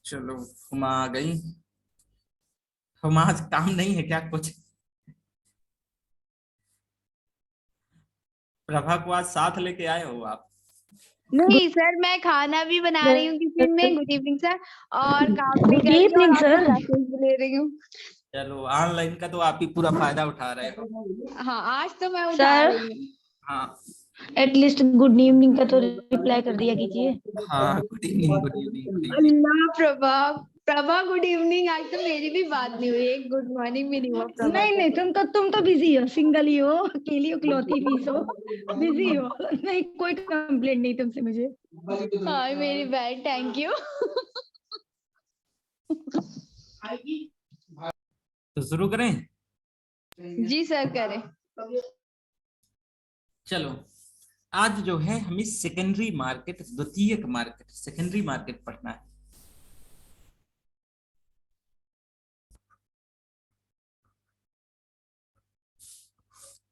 चलो, हुमा आ गई। हुमा, आज काम नहीं है क्या कुछ? प्रभा को आज साथ लेके आए हो आप? नहीं सर, मैं खाना भी बना रही हूँ किचन में। Good evening sir. और काम भी गुड कर रही हूँ और इवनिंग आपको सर। क्लासेस भी ले रही हूँ। चलो, ऑनलाइन का तो आप ही पूरा फायदा उठा रहे हो। हाँ, आज तो मैं उठा सर, रही हूँ। हाँ एटलीस्ट गुड इवनिंग का तो रिप्लाई कर दिया कीजिए। हाँ, good evening, good evening, good evening. Allah, Prabha. Prabha good evening. आज तो मेरी भी बात नहीं हुई, एक गुड मॉर्निंग भी नहीं हुआ प्रभा नहीं से। नहीं, तुम तो बिजी हो, सिंगल ही हो, अकेली हो, इकलौती पीस हो, बिजी हो। नहीं, कोई कंप्लेंट नहीं तुमसे मुझे। हाय मेरी बहन, थैंक यू। तो शुरू करें? जी सर, करें। चलो, आज जो है हमें सेकेंडरी मार्केट, द्वितीयक मार्केट, सेकेंडरी मार्केट पढ़ना है।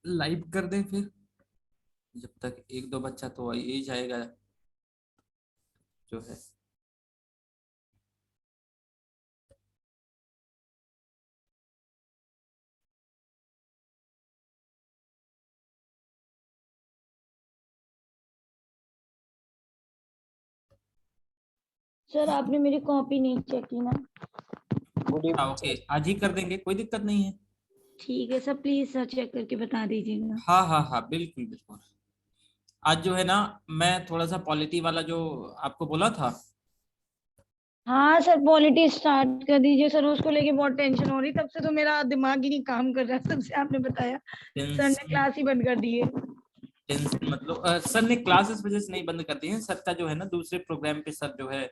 लाइव कर दें फिर, जब तक एक दो बच्चा तो आ ही जाएगा जो है। सर, आपने मेरी कॉपी नहीं चेक की ना? हाँ ओके, आज ही कर देंगे, कोई दिक्कत नहीं है। ठीक है सर, प्लीज सर चेक करके बता दीजिएगा। हाँ हाँ हाँ, बिल्कुल बिल्कुल। आज जो है ना, मैं थोड़ा सा पॉलिटी वाला जो आपको बोला था। हाँ सर, पॉलिटी स्टार्ट कर दीजिए सर, उसको लेके बहुत टेंशन हो रही, तब से तो मेरा दिमाग ही नहीं काम कर रहा, तब से आपने बताया। सर ने टेंशन, क्लास ही बंद कर दी है। टेंशन मतलब सर ने क्लास इस वजह से नहीं बंद कर दी है। सर का जो है ना, दूसरे प्रोग्राम पे सर जो है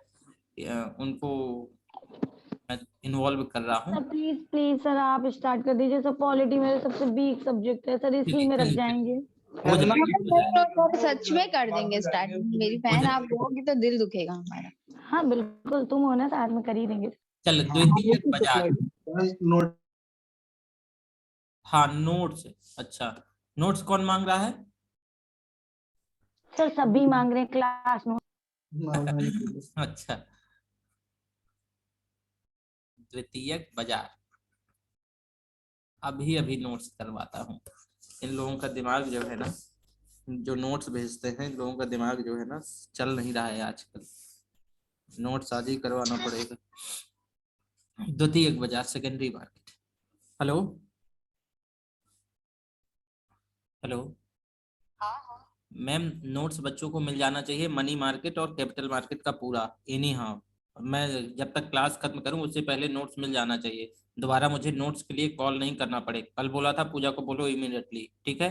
उनको मैं इन्वॉल्व कर रहा हूँ। सर प्लीज प्लीज सर, आप स्टार्ट कर दीजिए सर, पॉलिटी मेरे सबसे वीक सब्जेक्ट है सर, इसी चलिए में रख चलिए चलिए, जाएंगे। हो जाएगा, हो जाएगा, तो सच में कर देंगे स्टार्ट। मेरी हो बहन, आप जाएगा। रहोगी तो दिल दुखेगा हमारा। हाँ बिल्कुल, तुम हो ना साथ में, कर ही देंगे। चलो, द्वितीयक बाजार। हाँ, नोट्स। अच्छा, नोट्स कौन मांग रहा है? सर सभी मांग रहे हैं क्लास नोट। अच्छा, द्वितीयक बाजार। अभी अभी नोट्स करवाता हूँ। इन लोगों का दिमाग जो है ना, जो नोट्स भेजते हैं, इन लोगों का दिमाग जो है ना, चल नहीं रहा है आजकल। नोट्स आज ही करवाना पड़ेगा। द्वितीयक बाजार, सेकेंडरी मार्केट। Hello hello. हाँ हाँ। मैम, नोट्स बच्चों को मिल जाना चाहिए, मनी मार्केट और कैपिटल मार्केट का पूरा। एनी हाउ, मैं जब तक क्लास खत्म करूं उससे पहले नोट्स मिल जाना चाहिए। दोबारा मुझे नोट्स के लिए कॉल नहीं करना पड़े। कल बोला था, पूजा को बोलो इमीडिएटली, ठीक है?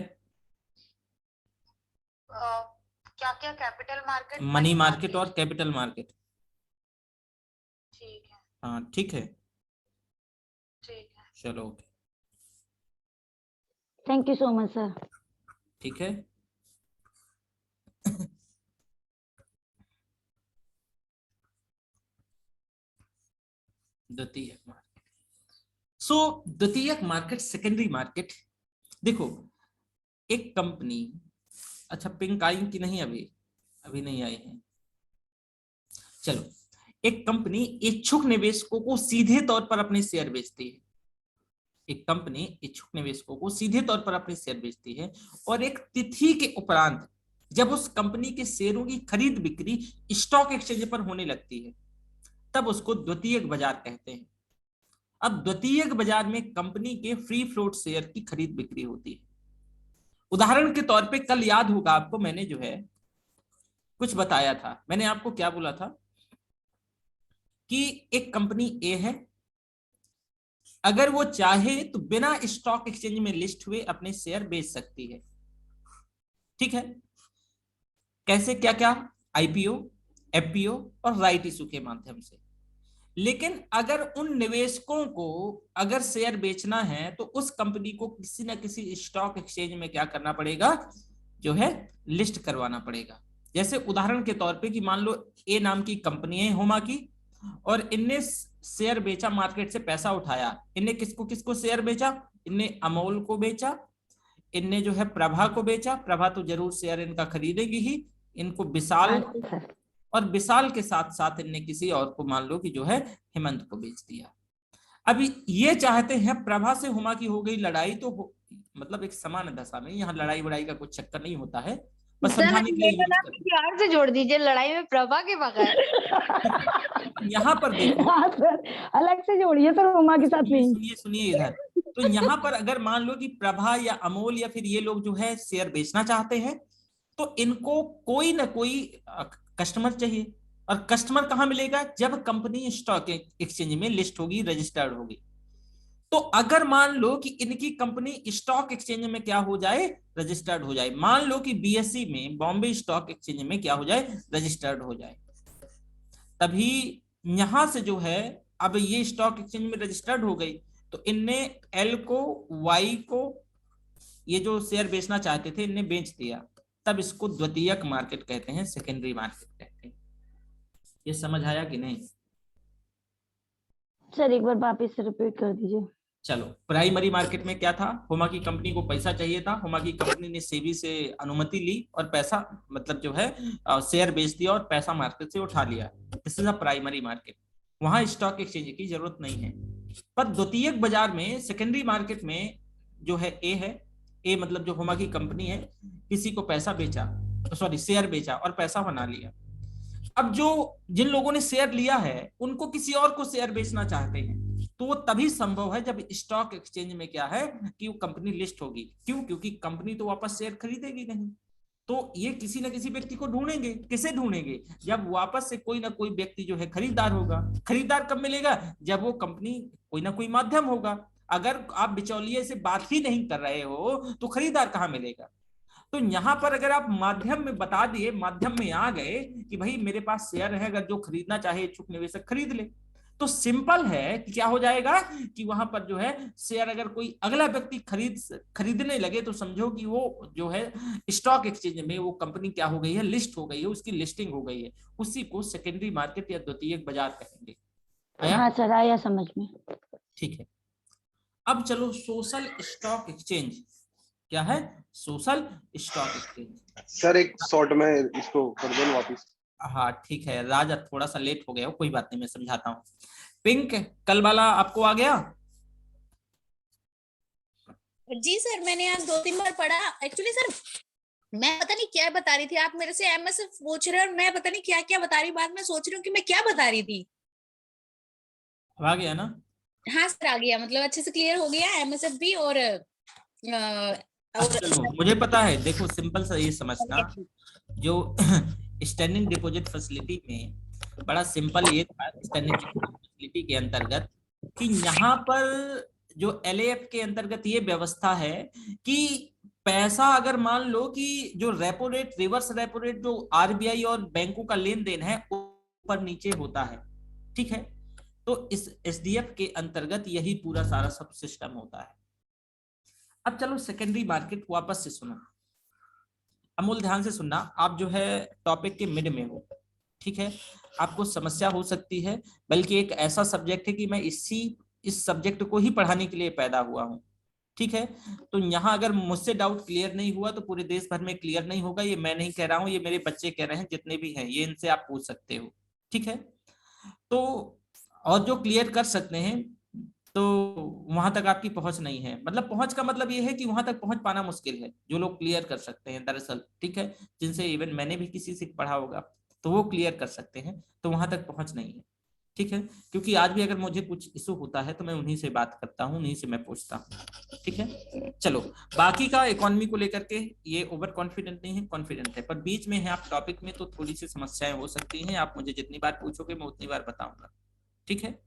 क्या क्या? Capital market, money money market market. और कैपिटल मार्केट। ठीक है। हाँ ठीक है। ठीक है। चलो okay. Thank you so much sir. ठीक है। द्वितीयक मार्केट। सो द्वितीयक मार्केट, सेकेंडरी मार्केट। देखो, एक कंपनी, अच्छा पिंक आई कि नहीं? अभी अभी नहीं आई है। चलो, एक कंपनी इच्छुक निवेशकों को सीधे तौर पर अपने शेयर बेचती है। एक कंपनी इच्छुक निवेशकों को सीधे तौर पर अपने शेयर बेचती है, और एक तिथि के उपरांत जब उस कंपनी के शेयरों की खरीद बिक्री स्टॉक एक्सचेंज पर होने लगती है, तब उसको द्वितीयक बाजार कहते हैं। अब द्वितीयक बाजार में कंपनी के फ्री फ्लोट शेयर की खरीद बिक्री होती है। उदाहरण के तौर पे, कल याद होगा आपको, मैंने जो है कुछ बताया था। मैंने आपको क्या बोला था कि एक कंपनी ए है, अगर वो चाहे तो बिना स्टॉक एक्सचेंज में लिस्ट हुए अपने शेयर बेच सकती है। ठीक है? कैसे, क्या क्या? आईपीओ, एफपीओ और राइट इशू के माध्यम से। लेकिन अगर उन निवेशकों को अगर शेयर बेचना है, तो उस कंपनी को किसी ना किसी स्टॉक एक्सचेंज में क्या करना पड़ेगा, जो है लिस्ट करवाना पड़ेगा। जैसे उदाहरण के तौर पे कि मान लो ए नाम की कंपनी है, होमा की, और इनने शेयर बेचा, मार्केट से पैसा उठाया। इनने किसको किसको शेयर बेचा? इनने अमोल को बेचा, इनने जो है प्रभा को बेचा, प्रभा तो जरूर शेयर इनका खरीदेगी ही, इनको विशाल, और विशाल के साथ साथ इनने किसी और को मान लो कि जो है हेमंत को बेच दिया। अभी ये चाहते हैं प्रभा से हुमा की हो गई लड़ाई, तो मतलब एक समान दशा में, यहाँ लड़ाई वड़ाई का कुछ चक्कर नहीं होता है, बस समझाने के लिए यूज करते हैं। प्यार से जोड़ दीजिए, लड़ाई में प्रभा के बगैर। यहाँ पर देखो, हाँ सर, अलग से जोड़िए सर हुमा के साथ नहीं। सुनिए सुनिए इधर, तो यहाँ पर अगर मान लो कि प्रभा या अमोल या फिर ये लोग जो है शेयर बेचना चाहते हैं, तो इनको कोई ना कोई कस्टमर चाहिए, और कस्टमर कहाँ मिलेगा, जब कंपनी स्टॉक एक्सचेंज में लिस्ट होगी, रजिस्टर्ड होगी। तो अगर मान लो कि इनकी कंपनी स्टॉक एक्सचेंज में क्या हो जाए, रजिस्टर्ड हो जाए, मान लो कि बीएसई में, बॉम्बे स्टॉक एक्सचेंज में क्या हो जाए, रजिस्टर्ड हो जाए, तभी यहां से जो है अब ये स्टॉक एक्सचेंज में रजिस्टर्ड हो गई, तो इनने एल को, वाई को, ये जो शेयर बेचना चाहते थे इनने बेच दिया, तब इसको द्वितीयक मार्केट कहते हैं, सेकेंडरी मार्केट कहते हैं। ये समझ आया कि नहीं? सर एक बार वापस से रिपीट कर दीजिए। चलो, प्राइमरी मार्केट में क्या था, हुमा की कंपनी को पैसा चाहिए था, हुमा की कंपनी ने सेबी से अनुमति ली और पैसा मतलब जो है शेयर बेच दिया और पैसा मार्केट से उठा लिया। This is a primary market, वहां स्टॉक एक्सचेंज की जरूरत नहीं है। पर द्वितीयक बाजार में, सेकेंडरी मार्केट में जो है ए मतलब जो हुमा की कंपनी है, किसी को पैसा बेचा, सॉरी शेयर बेचा और पैसा बना लिया। अब जो जिन लोगों ने शेयर लिया है उनको किसी और को शेयर बेचना चाहते हैं, तो वो तभी संभव है जब स्टॉक एक्सचेंज में क्या है कि वो कंपनी लिस्ट होगी। क्यों? क्योंकि कंपनी तो वापस शेयर खरीदेगी नहीं, तो ये किसी न किसी व्यक्ति को ढूंढेंगे। किसे ढूंढेंगे? जब वापस से कोई ना कोई व्यक्ति जो है खरीदार होगा। खरीदार कब मिलेगा? जब वो कंपनी, कोई ना कोई माध्यम होगा। अगर आप बिचौलिए से बात ही नहीं कर रहे हो तो खरीदार कहाँ मिलेगा? तो यहां पर अगर आप माध्यम में बता दिए, माध्यम में आ गए कि भाई मेरे पास शेयर है, अगर जो खरीदना चाहे इच्छुक निवेशक खरीद ले, तो सिंपल है कि क्या हो जाएगा कि वहां पर जो है शेयर अगर कोई अगला व्यक्ति खरीदने लगे, तो समझो कि वो जो है स्टॉक एक्सचेंज में वो कंपनी क्या हो गई है, लिस्ट हो गई है, उसकी लिस्टिंग हो गई है। उसी को सेकेंडरी मार्केट या द्वितीयक बाजार कहेंगे। हाँ सर, आया समझ में। ठीक है, अब चलो सोशल स्टॉक एक्सचेंज क्या है? Social stock exchange. सर एक शॉर्ट में इसको कर दो वापस। हाँ ठीक है राजा, थोड़ा सा लेट हो गया हो, कोई बात नहीं, मैं समझाता हूँ। पिंक, कल वाला आपको आ गया? जी सर, मैंने आज 2-3 बार पढ़ा। एक्चुअली सर मैं पता नहीं क्या बता रही थी, आप मेरे से एमएसएफ पूछ रहे हो और मैं पता नहीं क्या क्या बता रही, बाद में सोच रही हूँ कि मैं क्या बता रही थी। आ गया ना? हाँ सर आ गया, मतलब अच्छे से क्लियर हो गया एमएसएफ भी और चलो मुझे पता है, देखो सिंपल सा ये समझना, जो स्टैंडिंग डिपॉजिट फैसिलिटी में बड़ा सिंपल ये था, स्टैंडिंग डिपॉजिट फैसिलिटी के अंतर्गत कि यहाँ पर जो एलएएफ के अंतर्गत ये व्यवस्था है कि पैसा अगर मान लो कि जो repo rate, reverse repo rate जो आरबीआई और बैंकों का लेन देन है ऊपर नीचे होता है, ठीक है, तो इस एसडीएफ के अंतर्गत यही पूरा सारा सब सिस्टम होता है। अब चलो सेकेंडरी मार्केट वापस से सुनो, अमूल ध्यान से सुनना, आप जो है टॉपिक के मिड में हो, ठीक है, आपको समस्या हो सकती है, बल्कि एक ऐसा सब्जेक्ट है कि मैं इस सब्जेक्ट को ही पढ़ाने के लिए पैदा हुआ हूँ, ठीक है। तो यहाँ अगर मुझसे डाउट क्लियर नहीं हुआ तो पूरे देश भर में क्लियर नहीं होगा, ये मैं नहीं कह रहा हूँ, ये मेरे बच्चे कह रहे हैं, जितने भी हैं ये इनसे आप पूछ सकते हो, ठीक है। तो और जो क्लियर कर सकते हैं तो वहां तक आपकी पहुंच नहीं है, मतलब पहुंच का मतलब ये है कि वहां तक पहुंच पाना मुश्किल है, जो लोग क्लियर कर सकते हैं दरअसल, ठीक है, जिनसे इवन मैंने भी किसी से पढ़ा होगा तो वो क्लियर कर सकते हैं, तो वहां तक पहुंच नहीं है, ठीक है। क्योंकि आज भी अगर मुझे कुछ इशू होता है तो मैं उन्हीं से बात करता हूँ, उन्हीं से मैं पूछता हूँ, ठीक है। चलो बाकी का इकोनॉमी को लेकर के ये ओवर कॉन्फिडेंट नहीं है, कॉन्फिडेंट है, पर बीच में है आप टॉपिक में, तो थोड़ी सी समस्याएं हो सकती हैं, आप मुझे जितनी बार पूछोगे मैं उतनी बार बताऊंगा, ठीक है।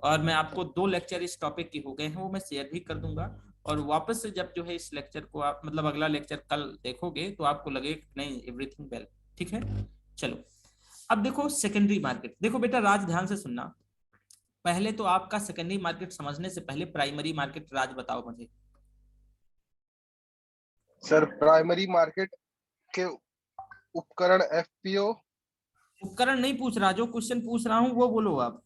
और मैं आपको 2 लेक्चर इस टॉपिक के हो गए हैं, वो मैं शेयर भी कर दूंगा, और वापस से जब जो है इस लेक्चर को आप मतलब अगला लेक्चर कल देखोगे तो आपको लगेगा नहीं एवरीथिंग वेल, ठीक है। चलो अब देखो सेकेंडरी मार्केट, देखो बेटा राज ध्यान से सुनना, पहले तो आपका सेकेंडरी मार्केट समझने से पहले प्राइमरी मार्केट राज बताओ मुझे। सर प्राइमरी मार्केट के उपकरण एफपीओ। उपकरण नहीं पूछ रहा, जो क्वेश्चन पूछ रहा हूँ वो बोलो आप।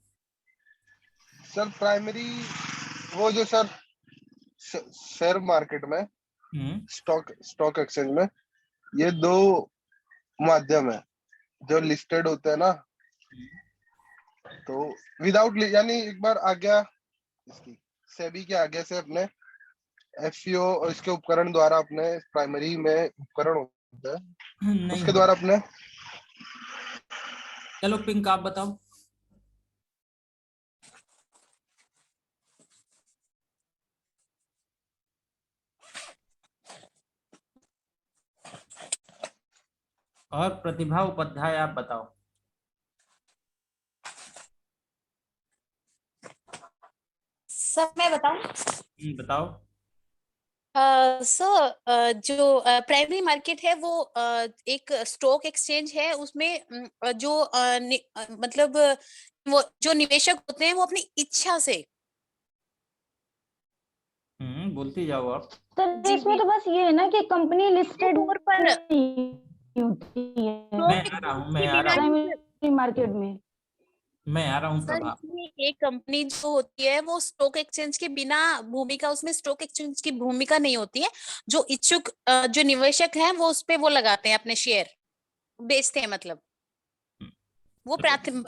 सर प्राइमरी वो जो सर शेयर मार्केट में स्टॉक एक्सचेंज में ये दो माध्यम है जो लिस्टेड होते हैं ना, तो विदाउट यानी एक बार आज्ञा इसकी सेबी की आज्ञा से अपने एफपीओ और इसके उपकरण द्वारा अपने प्राइमरी में उपकरण होता है नहीं उसके हो द्वारा रहा। अपने चलो पिंक आप बताओ। और प्रतिभा उपाध्याय आप बताओ। सब मैं बताऊं? बताओ। सर जो प्राइमरी मार्केट है वो एक स्टॉक एक्सचेंज है, उसमें जो मतलब वो जो निवेशक होते हैं वो अपनी इच्छा से। बोलती जाओ आप। सर जी इसमें जी। तो बस ये है ना कि कंपनी लिस्टेड तौर पर होती है मैं स्टॉक आ रहा हूँ, एक्सचेंज मैं के आ रहा बिना हूँ, ही सर। प्राइमरी मार्केट में। मैं आ रहा हूँ सर प्रभा। इसमें एक कंपनी जो होती है वो स्टॉक एक्सचेंज के बिना भूमिका, उसमें स्टॉक एक्सचेंज की भूमिका नहीं होती है। जो इच्छुक जो निवेशक हैं वो उस पे वो लगाते हैं, अपने शेयर बेचते हैं, मतलब वो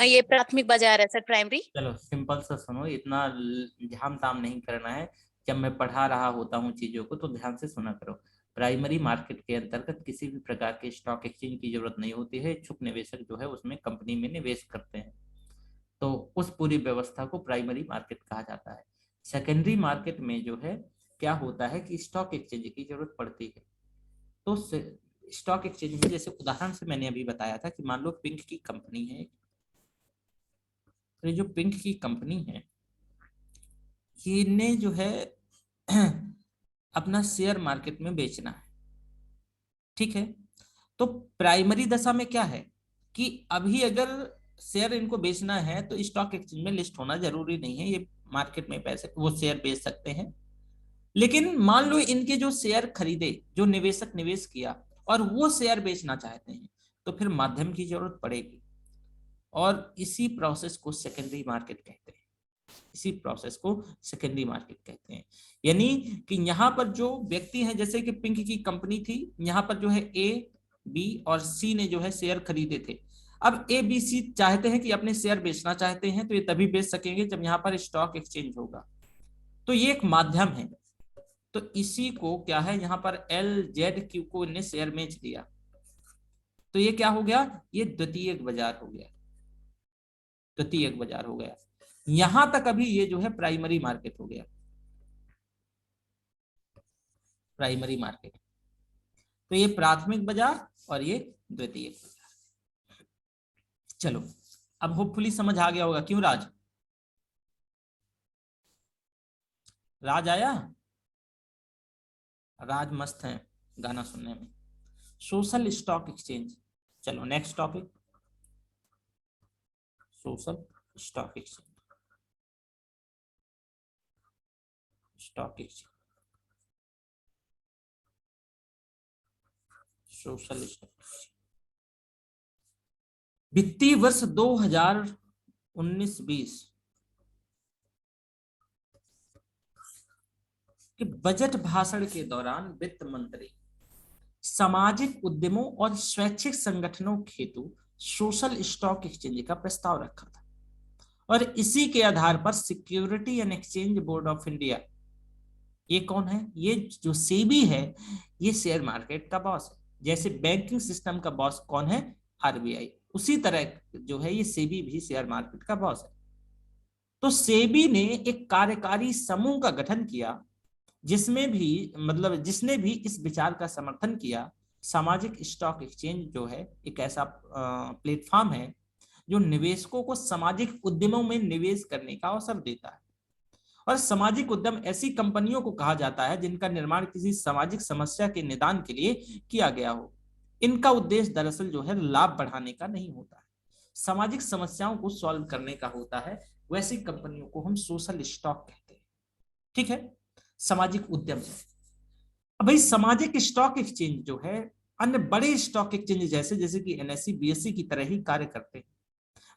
ये प्राथमिक बाजार है सर, प्राइमरी। चलो सिंपल सा सुनो, इतना ध्यान ताम नहीं करना है। जब मैं पढ़ा रहा होता हूँ चीजों को तो ध्यान से सुना करो। प्राइमरी मार्केट के अंतर्गत किसी भी प्रकार के स्टॉक एक्सचेंज की जरूरत नहीं होती है। इच्छुक निवेशक जो है उसमें कंपनी में निवेश करते हैं, तो उस पूरी व्यवस्था को प्राइमरी मार्केट कहा जाता है। सेकेंडरी मार्केट में जो है क्या होता है कि स्टॉक एक्सचेंज की जरूरत पड़ती है। तो स्टॉक एक्सचेंज में जैसे उदाहरण से मैंने अभी बताया था कि मान लो पिंक की कंपनी है, तो ये जो पिंक की कंपनी है ये ने जो है अपना शेयर मार्केट में बेचना है, ठीक है। तो प्राइमरी दशा में क्या है कि अभी अगर शेयर इनको बेचना है तो स्टॉक एक्सचेंज में लिस्ट होना जरूरी नहीं है, ये मार्केट में पैसे वो शेयर बेच सकते हैं। लेकिन मान लो इनके जो शेयर खरीदे, जो निवेशक निवेश किया और वो शेयर बेचना चाहते हैं, तो फिर माध्यम की जरूरत पड़ेगी। और इसी प्रोसेस को सेकेंडरी मार्केट कहते हैं। इसी प्रोसेस को सेकेंडरी मार्केट कहते हैं। यानी कि यहाँ पर जो व्यक्ति हैं, जैसे कि पिंक की कंपनी थी, यहाँ पर जो है ए बी और सी ने जो है शेयर खरीदे थे। अब ए बी सी चाहते हैं कि अपने शेयर बेचना चाहते हैं, तो ये तभी बेच सकेंगे जब यहाँ पर स्टॉक एक्सचेंज होगा। तो ये एक माध्यम है। तो इसी को क्या है, यहाँ पर एल जेड क्यू को इन्हें शेयर बेच दिया, तो ये क्या हो गया, ये द्वितीयक बाजार हो गया। द्वितीयक बाजार हो गया। यहां तक अभी ये जो है प्राइमरी मार्केट हो गया, प्राइमरी मार्केट। तो ये प्राथमिक बाजार और ये द्वितीयक बाजार। चलो अब होपफुली समझ आ गया होगा। क्यों राज? राज आया? राज मस्त है गाना सुनने में। Social stock exchange. चलो next topic, social stock exchange. Stock exchange, social stock. वित्तीय वर्ष 2019-20 के बजट भाषण के दौरान वित्त मंत्री सामाजिक उद्यमों और स्वैच्छिक संगठनों हेतु सोशल स्टॉक एक्सचेंज का प्रस्ताव रखा था, और इसी के आधार पर security and exchange board of India, ये कौन है, ये जो सेबी है, ये शेयर मार्केट का बॉस है। जैसे बैंकिंग सिस्टम का बॉस कौन है, आरबीआई, उसी तरह जो है ये सेबी भी शेयर मार्केट का बॉस है। तो सेबी ने एक कार्यकारी समूह का गठन किया, जिसमें भी मतलब जिसने भी इस विचार का समर्थन किया। सामाजिक स्टॉक एक्सचेंज जो है एक ऐसा प्लेटफॉर्म है जो निवेशकों को सामाजिक उद्यमों में निवेश करने का अवसर देता है। और सामाजिक उद्यम ऐसी कंपनियों को कहा जाता है जिनका निर्माण किसी सामाजिक समस्या के निदान के लिए किया गया हो। इनका उद्देश्य दरअसल जो है लाभ बढ़ाने का नहीं होता है, सामाजिक समस्याओं को सॉल्व करने का होता है। वैसी कंपनियों को हम सोशल स्टॉक कहते हैं, ठीक है, सामाजिक उद्यम है। अब भाई सामाजिक स्टॉक एक्सचेंज जो है अन्य बड़े स्टॉक एक्सचेंज जैसे कि एनएससी बीएससी की तरह ही कार्य करते हैं,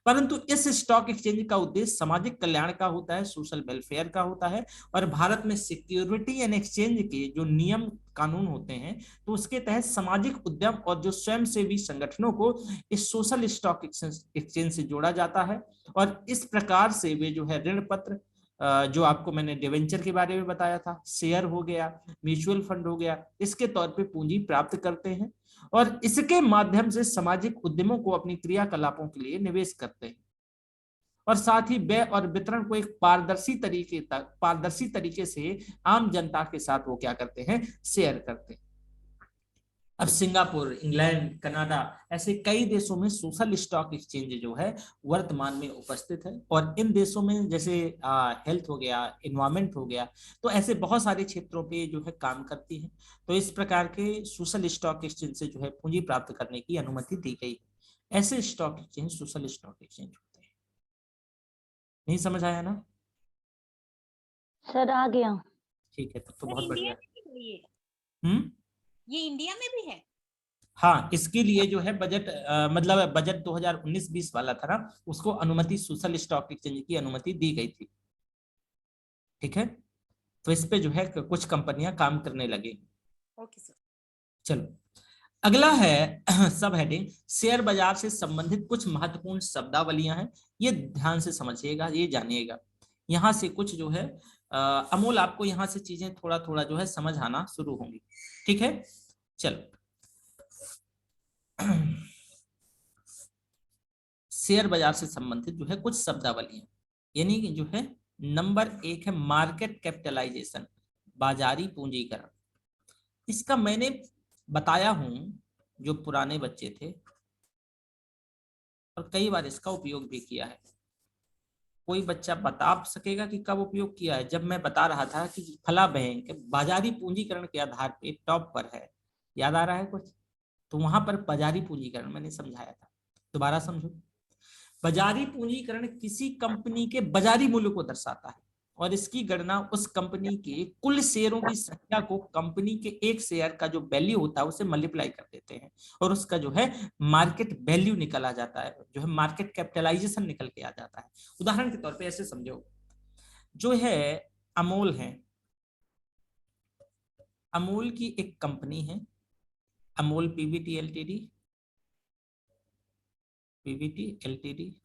परंतु इस स्टॉक एक्सचेंज का उद्देश्य सामाजिक कल्याण का होता है, सोशल वेलफेयर का होता है। और भारत में सिक्योरिटी एंड एक्सचेंज के जो नियम कानून होते हैं तो उसके तहत सामाजिक उद्यम और जो स्वयंसेवी संगठनों को इस सोशल स्टॉक एक्सचेंज से जोड़ा जाता है। और इस प्रकार से वे जो है ऋण पत्र, जो आपको मैंने डिवेंचर के बारे में बताया था, शेयर हो गया, म्यूचुअल फंड हो गया, इसके तौर पे पूंजी प्राप्त करते हैं और इसके माध्यम से सामाजिक उद्यमों को अपनी क्रियाकलापों के लिए निवेश करते हैं। और साथ ही व्यय और वितरण को एक पारदर्शी तरीके से आम जनता के साथ वो क्या करते हैं, शेयर करते हैं। अब सिंगापुर, इंग्लैंड, कनाडा ऐसे कई देशों में सोशल स्टॉक एक्सचेंज जो है वर्तमान में उपस्थित है। और इन देशों में जैसे हेल्थ हो गया, एनवायरमेंट हो गया, तो ऐसे बहुत सारे क्षेत्रों पे जो है काम करती है। तो इस प्रकार के सोशल स्टॉक एक्सचेंज से जो है पूंजी प्राप्त करने की अनुमति दी गई। ऐसे stock exchange social stock exchange होते हैं। नहीं समझ आया ना? सर आ गया। ठीक है, तो सर, बहुत इंडिया बढ़िया। में भी है ये? हम्म, ये इंडिया में भी है? हाँ, इसके लिए जो है बजट मतलब बजट 2019-20 वाला था ना, उसको अनुमति, सोशल स्टॉक एक्सचेंज की अनुमति दी गई थी। ठीक है, तो इस पे जो है कुछ कंपनियां काम करने लगे। Okay sir. चलो, अगला है सब हेडिंग, शेयर बाजार से संबंधित कुछ महत्वपूर्ण शब्दावलियां हैं। ये ध्यान से समझिएगा, ये जानिएगा। यहाँ से कुछ जो है अमोल, आपको यहाँ से चीजें थोड़ा थोड़ा जो है समझ आना शुरू होंगी। ठीक है, चलो। शेयर बाजार से संबंधित जो है कुछ शब्दावलियां, यानी कि जो है नंबर 1 है मार्केट कैपिटलाइजेशन, बाजारी पूंजीकरण। इसका मैंने बताया हूं, जो पुराने बच्चे थे, और कई बार इसका उपयोग भी किया है। कोई बच्चा बता सकेगा कि कब उपयोग किया है? जब मैं बता रहा था कि फला बैंक बाजारी पूंजीकरण के आधार पे टॉप पर है, याद आ रहा है कुछ? तो वहां पर बाजारी पूंजीकरण मैंने समझाया था। दोबारा समझो। बाजारी पूंजीकरण किसी कंपनी के बाजारी मूल्य को दर्शाता है और इसकी गणना उस कंपनी के कुल शेयरों की संख्या को कंपनी के एक शेयर का जो वैल्यू होता है उसे मल्टीप्लाई कर देते हैं और उसका जो है मार्केट वैल्यू निकल आ जाता है, जो है मार्केट कैपिटलाइजेशन निकल के आ जाता है। उदाहरण के तौर पे ऐसे समझो, जो है अमूल है, अमूल की एक कंपनी है, Amul Pvt LTD, Pvt LTD.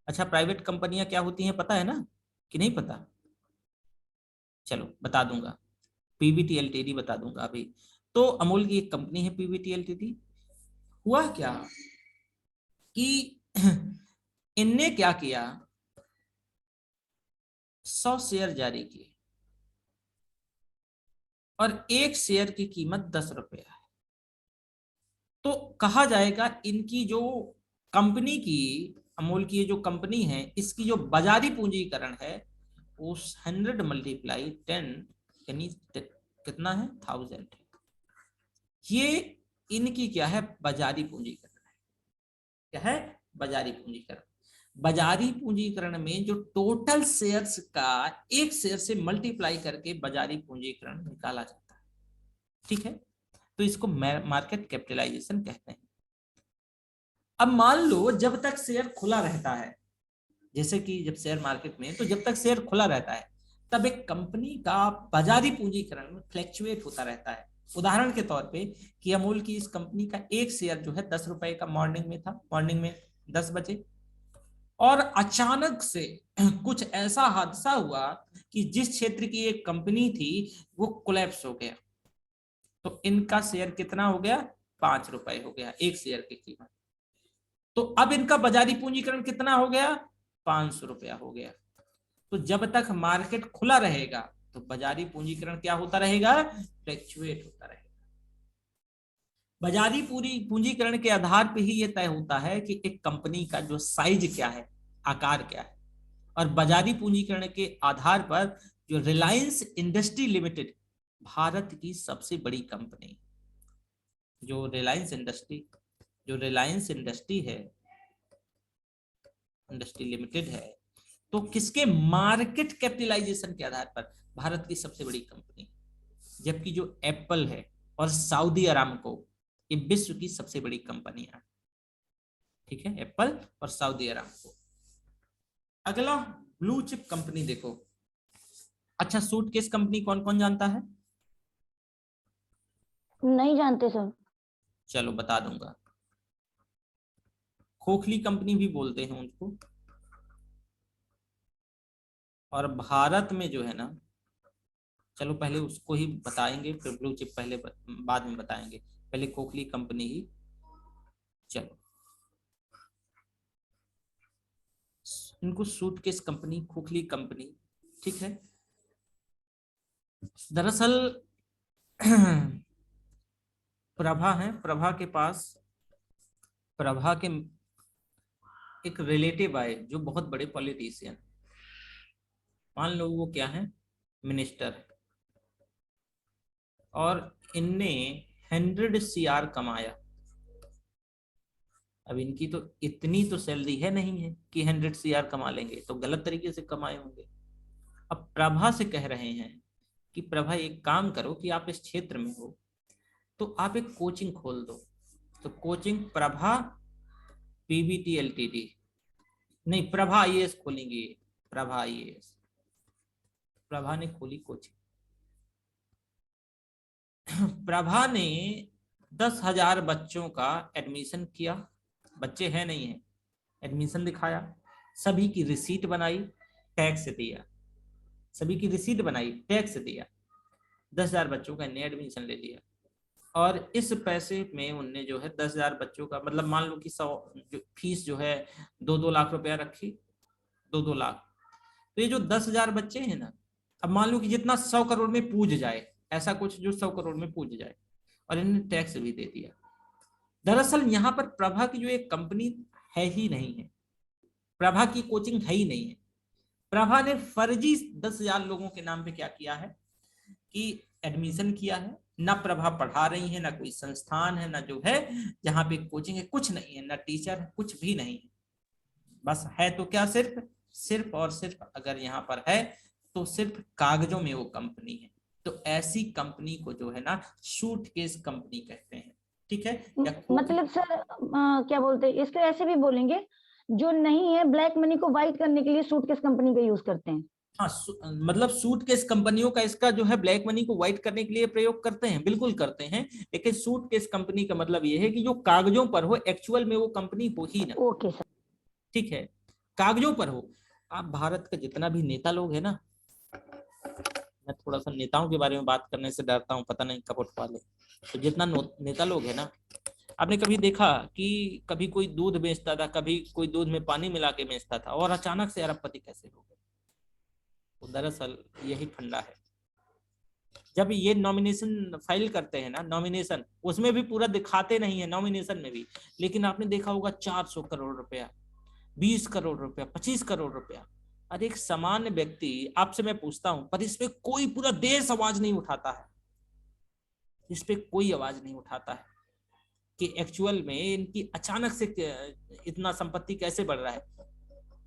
अच्छा, प्राइवेट कंपनियां क्या होती हैं पता है ना कि नहीं पता? चलो बता दूंगा, पीवीटी एलटीडी बता दूंगा अभी। तो अमूल की एक कंपनी है पीवीटी एलटीडी। हुआ क्या कि इनने क्या किया, 100 शेयर जारी किए और एक शेयर की कीमत 10 रुपया है। तो कहा जाएगा इनकी जो कंपनी की, अमूल की जो कंपनी है, इसकी जो बाजारी पूंजीकरण है वो 100 मल्टीप्लाई 10 यानी कितना है, 1000। ये इनकी क्या है, बाजारी पूंजीकरण है। क्या है? बाजारी पूंजीकरण। बाजारी पूंजीकरण में जो टोटल शेयर्स का एक शेयर से मल्टीप्लाई करके बाजारी पूंजीकरण निकाला जाता है। ठीक है, तो इसको मार्केट कैपिटलाइजेशन कहते हैं। अब मान लो जब तक शेयर खुला रहता है, जैसे कि जब शेयर मार्केट में, तो जब तक शेयर खुला रहता है तब एक कंपनी का बाजारी पूंजीकरण फ्लैक्चुएट होता रहता है। उदाहरण के तौर पे कि अमूल की इस कंपनी का एक शेयर जो है 10 रुपए का मॉर्निंग में था, मॉर्निंग में 10 बजे, और अचानक से कुछ ऐसा हादसा हुआ कि जिस क्षेत्र की एक कंपनी थी वो कोलैप्स हो गया, तो इनका शेयर कितना हो गया, 5 रुपए हो गया एक शेयर की कीमत। तो अब इनका बाजारी पूंजीकरण कितना हो गया, 500 रुपया हो गया। तो जब तक मार्केट खुला रहेगा तो बाजारी पूंजीकरण क्या होता रहेगा, फ्लैक्चुएट होता रहेगा। बाजारी पूंजीकरण के आधार पर ही यह तय होता है कि एक कंपनी का जो साइज क्या है, आकार क्या है। और बाजारी पूंजीकरण के आधार पर जो रिलायंस इंडस्ट्री लिमिटेड, भारत की सबसे बड़ी कंपनी, जो रिलायंस इंडस्ट्री है, इंडस्ट्री लिमिटेड है, तो किसके मार्केट कैपिटलाइजेशन के आधार पर भारत की सबसे बड़ी कंपनी। जबकि जो एप्पल है और सऊदी अरामको, ये विश्व की सबसे बड़ी कंपनियां। ठीक है, एप्पल और सऊदी अरामको। अगला ब्लू चिप कंपनी देखो। अच्छा, सूटकेस कंपनी कौन कौन जानता है? नहीं जानते सर। चलो बता दूंगा। खोखली कंपनी भी बोलते हैं उनको। और भारत में जो है ना, चलो पहले उसको ही बताएंगे, फिर ब्लू चिप पहले बाद में बताएंगे, पहले खोखली कंपनी ही। चलो, इनको सूटकेस कंपनी, खोखली कंपनी, ठीक है। दरअसल प्रभा है, प्रभा के पास, प्रभा के एक रिलेटिव आए जो बहुत बड़े पॉलिटिशियन, मान लो वो क्या है, मिनिस्टर, और इनने 100 CR कमाया। अब इनकी तो इतनी तो सैलरी है नहीं है कि 100 CR कमा लेंगे, तो गलत तरीके से कमाए होंगे। अब प्रभा से कह रहे हैं कि प्रभा एक काम करो कि आप इस क्षेत्र में हो तो आप एक कोचिंग खोल दो। तो कोचिंग प्रभा PBT LTD, नहीं प्रभा IAS खोलेंगे, प्रभा IAS। प्रभा ने खोली कोचिंग। प्रभा ने 10,000 बच्चों का एडमिशन किया, बच्चे हैं नहीं है, एडमिशन दिखाया, सभी की रिसीट बनाई, टैक्स दिया, सभी की रिसीट बनाई, टैक्स दिया, 10,000 बच्चों का इन्हें एडमिशन ले लिया। और इस पैसे में उनने जो है 10,000 बच्चों का, मतलब मान लो कि 100 फीस जो है 2-2 लाख रुपया रखी, 2-2 लाख। तो ये जो 10,000 बच्चे हैं ना, अब मान लो कि जितना 100 करोड़ में पूज जाए, ऐसा कुछ जो 100 करोड़ में पूज जाए, और इन्होंने टैक्स भी दे दिया। दरअसल यहाँ पर प्रभा की जो एक कंपनी है ही नहीं है, प्रभा की कोचिंग है ही नहीं है। प्रभा ने फर्जी 10,000 लोगों के नाम पे क्या किया है कि एडमिशन किया है। ना प्रभा पढ़ा रही है, ना कोई संस्थान है, ना जो है जहाँ पे कोचिंग है, कुछ नहीं है, ना टीचर है, कुछ भी नहीं है। बस है तो क्या, सिर्फ और सिर्फ अगर यहाँ पर है तो सिर्फ कागजों में वो कंपनी है। तो ऐसी कंपनी को जो है ना सूटकेस कंपनी कहते हैं, ठीक है। मतलब सर क्या बोलते हैं इसको, ऐसे भी बोलेंगे जो नहीं है ब्लैक मनी को वाइट करने के लिए सूटकेस कंपनी का यूज करते हैं। हाँ, मतलब सूटकेस कंपनियों का इसका जो है ब्लैक मनी को व्हाइट करने के लिए प्रयोग करते हैं, बिल्कुल करते हैं। लेकिन सूटकेस कंपनी का मतलब ये है कि जो कागजों पर हो, एक्चुअल में वो कंपनी हो ही ना। ओके सर, ठीक है, कागजों पर हो। आप भारत का जितना भी नेता लोग है ना, मैं थोड़ा सा नेताओं के बारे में बात करने से डरता हूँ, पता नहीं कब उठवा ले। तो जितना नेता लोग है ना, आपने कभी देखा कि कभी कोई दूध बेचता था, कभी कोई दूध में पानी मिला के बेचता था, और अचानक से अरबपति कैसे हो गए? तो दरअसल यही फंडा है। जब ये नॉमिनेशन फाइल करते हैं ना, नॉमिनेशन उसमें भी पूरा दिखाते नहीं है, नॉमिनेशन में भी, लेकिन आपने देखा होगा 400 करोड़ रुपया, 20 करोड़ रुपया, 25 करोड़ रुपया। अरे एक सामान्य व्यक्ति, आपसे मैं पूछता हूं, पर इस पे कोई पूरा देश आवाज नहीं उठाता है, इस पे कोई आवाज नहीं उठाता है कि एक्चुअल में इनकी अचानक से इतना संपत्ति कैसे बढ़ रहा है।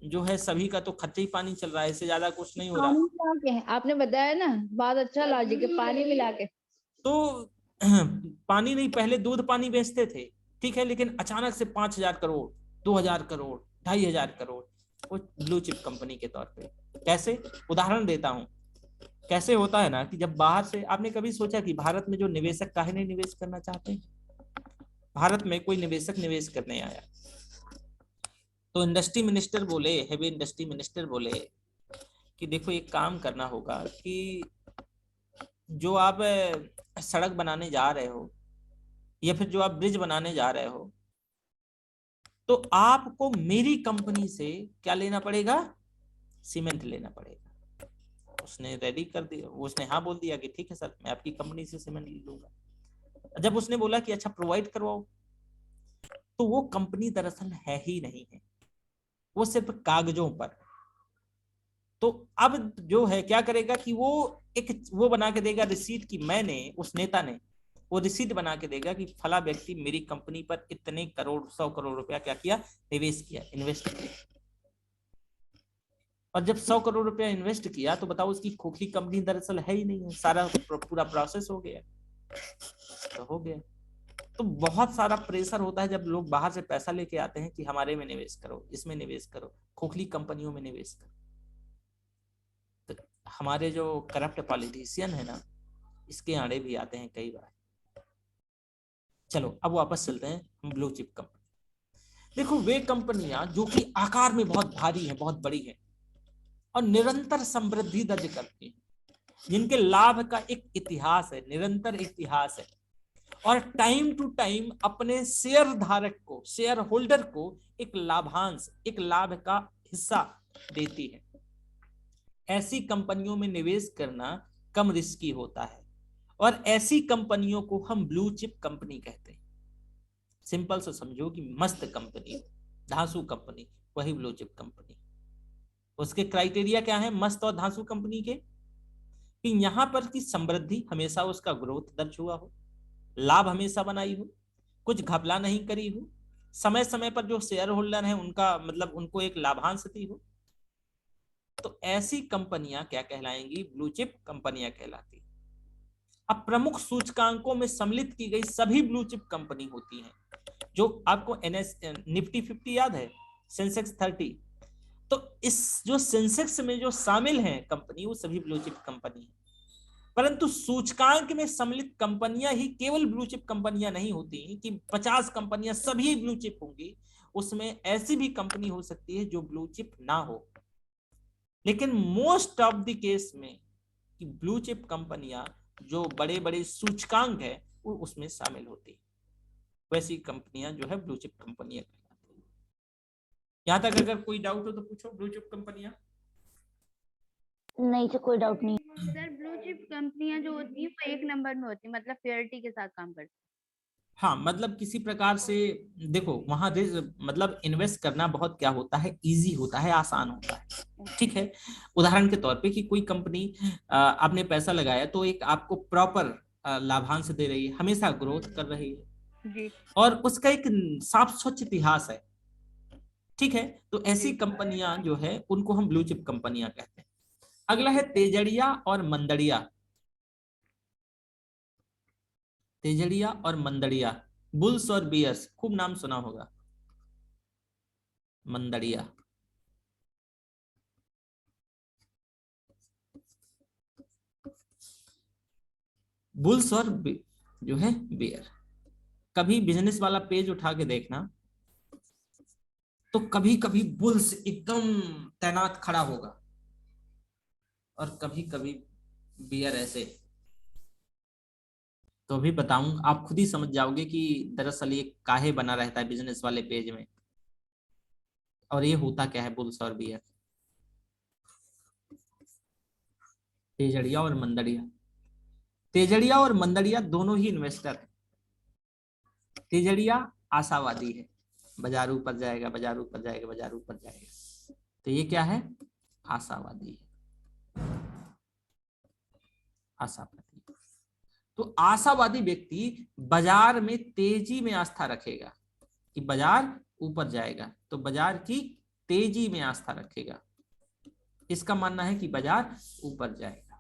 जो है सभी का तो खर्चा ही पानी चल रहा है, इससे ज्यादा कुछ नहीं हो रहा। पानी मिला के, आपने बताया ना, बात अच्छा लॉजिक है, पानी मिला के। तो पानी नहीं, पहले दूध पानी बेचते थे, ठीक है, लेकिन अचानक से 5,000 करोड़, 2,000 करोड़, 2,500 करोड़, वो ब्लू चिप कंपनी के तौर पे। कैसे? उदाहरण देता हूं। कैसे होता है ना कि जब बाहर से, आपने कभी सोचा कि भारत में जो निवेशक काहे नहीं निवेश करना चाहते हैं? भारत में कोई निवेशक निवेश करने आया तो इंडस्ट्री मिनिस्टर बोले, हेवी इंडस्ट्री मिनिस्टर बोले कि देखो एक काम करना होगा कि जो आप सड़क बनाने जा रहे हो या फिर जो आप ब्रिज बनाने जा रहे हो, तो आपको मेरी कंपनी से क्या लेना पड़ेगा? सीमेंट लेना पड़ेगा। उसने रेडी कर दिया, उसने हाँ बोल दिया कि ठीक है सर, मैं आपकी कंपनी से सीमेंट ले लूंगा। जब उसने बोला कि अच्छा प्रोवाइड करवाओ, तो वो कंपनी दरअसल है ही नहीं है, वो सिर्फ कागजों पर। तो अब जो है क्या करेगा कि वो बना के देगा रिसीट की मैंने, उस नेता ने वो रिसीट बना के देगा कि फला व्यक्ति मेरी कंपनी पर इतने करोड़, 100 करोड़ रुपया क्या किया, निवेश किया, इन्वेस्ट किया। और जब 100 करोड़ रुपया इन्वेस्ट किया तो बताओ उसकी खोखली कंपनी दरअसल है ही नहीं है, सारा पूरा प्रोसेस हो गया, तो हो गया। तो बहुत सारा प्रेशर होता है जब लोग बाहर से पैसा लेके आते हैं कि हमारे में निवेश करो, इसमें निवेश करो, खोखली कंपनियों में निवेश करो। तो हमारे जो करप्ट पॉलिटिशियन है ना, इसके आड़े भी आते हैं कई बार। चलो अब वापस चलते हैं हम ब्लू चिप कंपनी। देखो वे कंपनियां जो कि आकार में बहुत भारी है, बहुत बड़ी है और निरंतर समृद्धि दर्ज करती हैं, जिनके लाभ का एक इतिहास है, निरंतर इतिहास है, और टाइम टू टाइम अपने शेयर धारक को, शेयर होल्डर को एक लाभांश, एक लाभ का हिस्सा देती है। ऐसी कंपनियों में निवेश करना कम रिस्की होता है और ऐसी कंपनियों को हम ब्लू चिप कंपनी कहते हैं। सिंपल से समझो कि मस्त कंपनी, धांसू कंपनी, वही ब्लू चिप कंपनी। उसके क्राइटेरिया क्या है मस्त और धांसू कंपनी के? कि यहां पर की समृद्धि हमेशा उसका ग्रोथ दर्ज हुआ हो, लाभ हमेशा बनाई हो, कुछ घपला नहीं करी हो, समय समय पर जो शेयर होल्डर है उनका मतलब उनको एक लाभांश दी हो। तो ऐसी कंपनियां क्या कहलाएंगी? ब्लू चिप कंपनियां कहलाती। अब प्रमुख सूचकांकों में सम्मिलित की गई सभी ब्लू चिप कंपनी होती हैं। जो आपको निफ्टी 50 याद है, सेंसेक्स 30, तो इस जो सेंसेक्स में जो शामिल हैं कंपनी वो सभी ब्लू चिप कंपनी है। परंतु सूचकांक में सम्मिलित कंपनियां ही केवल ब्लू चिप कंपनियां नहीं होती कि 50 कंपनियां सभी ब्लू चिप होंगी। उसमें ऐसी भी कंपनी हो सकती है जो ब्लू चिप ना हो, लेकिन मोस्ट ऑफ द केस में कि ब्लू चिप कंपनियां जो बड़े बड़े सूचकांक है वो उसमें शामिल होती है, वैसी कंपनियां जो है ब्लू चिप कंपनियां कहलाती है। यहां तक अगर कोई डाउट हो तो पूछो। ब्लू चिप कंपनियां नहीं सर कोई डाउट नहीं। सर ब्लू चिप कंपनियां जो होती है वो 1 नंबर में होती है, मतलब प्योरिटी के साथ काम करती हाँ, मतलब किसी प्रकार से देखो वहां मतलब इन्वेस्ट करना बहुत क्या होता है, इजी होता है, आसान होता है। ठीक है, उदाहरण के तौर पे कि कोई कंपनी आपने पैसा लगाया तो एक आपको प्रॉपर लाभांश दे रही है, हमेशा ग्रोथ कर रही है जी। और उसका एक साफ स्वच्छ इतिहास है। ठीक है, तो ऐसी कंपनियां जो है उनको हम ब्लू चिप कंपनियां कहते हैं। अगला है तेजड़िया और मंदड़िया। तेजड़िया और मंदड़िया, बुल्स और बियर्स, खूब नाम सुना होगा। मंदड़िया, बुल्स और जो है बियर। कभी बिजनेस वाला पेज उठा के देखना तो कभी कभी बुल्स एकदम तैनात खड़ा होगा और कभी कभी बियर ऐसे। तो अभी बताऊं, आप खुद ही समझ जाओगे कि दरअसल ये काहे बना रहता है बिजनेस वाले पेज में और ये होता क्या है बुल्स और बियर। तेजड़िया और मंदड़िया, तेजड़िया और मंदड़िया दोनों ही इन्वेस्टर हैं। तेजड़िया आशावादी है, बाजार ऊपर जाएगा, बाजार ऊपर जाएगा, बाजार ऊपर जाएगा। तो ये क्या है? आशावादी है, आशावादी। तो आशावादी व्यक्ति बाजार में तेजी में आस्था रखेगा कि बाजार ऊपर जाएगा, तो बाजार की तेजी में आस्था रखेगा। इसका मानना है कि बाजार ऊपर जाएगा,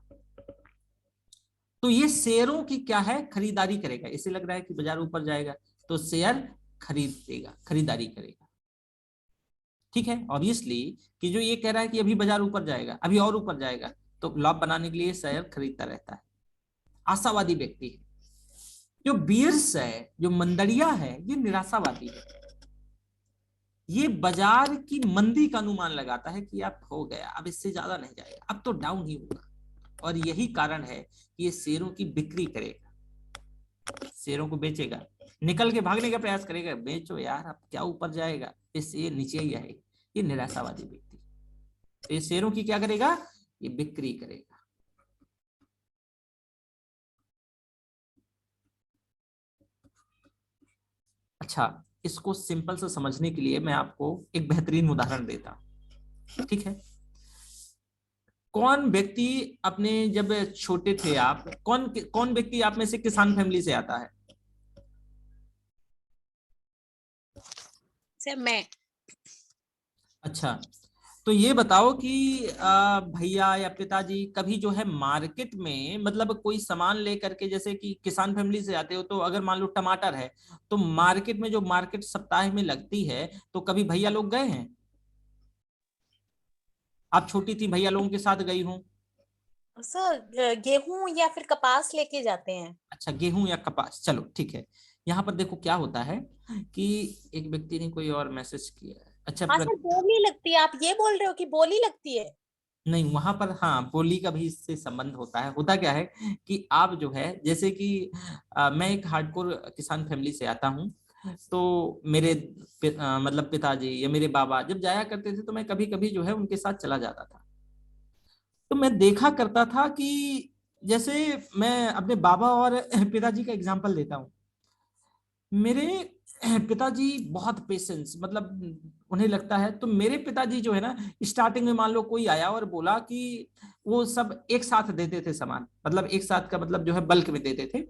तो ये शेयरों की क्या है? खरीदारी करेगा। इसे लग रहा है कि बाजार ऊपर जाएगा तो शेयर खरीदेगा, खरीदारी करेगा। ठीक है, ऑब्वियसली कि जो ये कह रहा है कि अभी बाजार ऊपर जाएगा, अभी और ऊपर जाएगा, तो लाभ बनाने के लिए शेयर खरीदता रहता है, आशावादी व्यक्ति है। जो बियर्स है, जो मंदड़िया है, ये निराशावादी है। ये बाजार की मंदी का अनुमान लगाता है कि अब हो गया, अब इससे ज्यादा नहीं जाएगा, अब तो डाउन ही होगा। और यही कारण है कि ये शेयरों की बिक्री करेगा, शेयरों को बेचेगा, निकल के भागने का प्रयास करेगा, बेचो यार अब क्या ऊपर जाएगा, इससे ये नीचे ही आएगा। ये निराशावादी व्यक्ति, तो ये शेयरों की क्या करेगा? ये बिक्री करेगा। अच्छा, इसको सिंपल से समझने के लिए मैं आपको एक बेहतरीन उदाहरण देता हूं। ठीक है, कौन व्यक्ति अपने जब छोटे थे, आप कौन कौन व्यक्ति आप में से किसान फैमिली से आता है? सर मैं। अच्छा, तो ये बताओ कि भैया या पिताजी कभी जो है मार्केट में मतलब कोई सामान लेकर के, जैसे कि किसान फैमिली से आते हो, तो अगर मान लो टमाटर है तो मार्केट में जो मार्केट सप्ताह में लगती है तो कभी भैया लोग गए हैं? आप छोटी थी, भैया लोगों के साथ गई हूँ। सर गेहूं या फिर कपास लेके जाते हैं। अच्छा, गेहूं या कपास, चलो ठीक है। यहाँ पर देखो क्या होता है कि एक व्यक्ति ने कोई और मैसेज किया है। अच्छा हाँ सर, बोली लगती है, आप ये बोल रहे हो कि बोली लगती है? नहीं, वहां पर हाँ बोली का भी इससे संबंध होता है। होता क्या है कि आप जो है, जैसे कि मैं एक हार्डकोर किसान फैमिली से आता हूँ, तो मेरे मतलब पिताजी या मेरे बाबा जब जाया करते थे तो मैं कभी कभी जो है उनके साथ चला जाता था। तो मैं देखा करता था कि जैसे मैं अपने बाबा और पिताजी का एग्जांपल देता हूँ। मेरे पिताजी बहुत पेशेंस, मतलब उन्हें लगता है, तो मेरे पिताजी जो है ना, स्टार्टिंग में मान लो कोई आया और बोला कि वो सब एक साथ देते थे सामान, मतलब एक साथ का मतलब जो है बल्क में देते थे।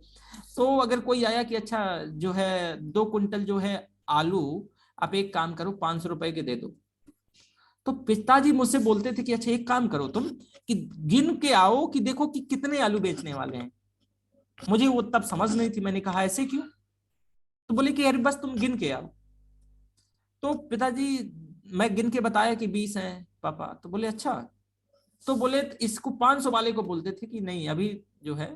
तो अगर कोई आया कि अच्छा जो है 2 कुंटल जो है आलू, आप एक काम करो 500 रुपए के दे दो, तो पिताजी मुझसे बोलते थे कि अच्छा एक काम करो तुम, कि गिन के आओ कि देखो कि कितने आलू बेचने वाले हैं। मुझे वो तब समझ नहीं थी, मैंने कहा ऐसे क्यों? तो बोले कि अरे बस तुम गिन के आओ। तो पिताजी, मैं गिन के बताया कि 20 हैं पापा, तो बोले अच्छा। तो बोले इसको 500 वाले को बोलते थे कि नहीं अभी जो है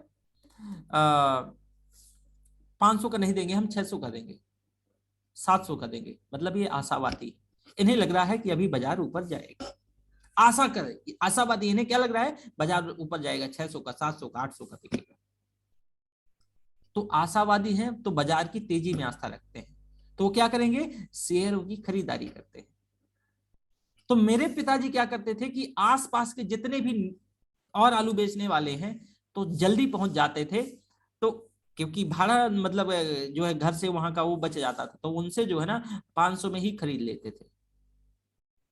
500 का नहीं देंगे, हम 600 का देंगे, 700 का देंगे, मतलब ये आशावादी। इन्हें लग रहा है कि अभी बाजार ऊपर जाएगा, आशा करे आशावादी। इन्हें क्या लग रहा है, बाजार ऊपर जाएगा, 600 का, 700 का, 800 का बिकेगा। तो आशावादी हैं तो बाजार की तेजी में आस्था रखते हैं, तो क्या करेंगे, शेयरों की खरीदारी करते हैं। तो मेरे पिताजी क्या करते थे कि आसपास के जितने भी और आलू बेचने वाले हैं तो जल्दी पहुंच जाते थे। तो क्योंकि भाड़ा मतलब जो है घर से वहां का वो बच जाता था, तो उनसे जो है ना 500 में ही खरीद लेते थे,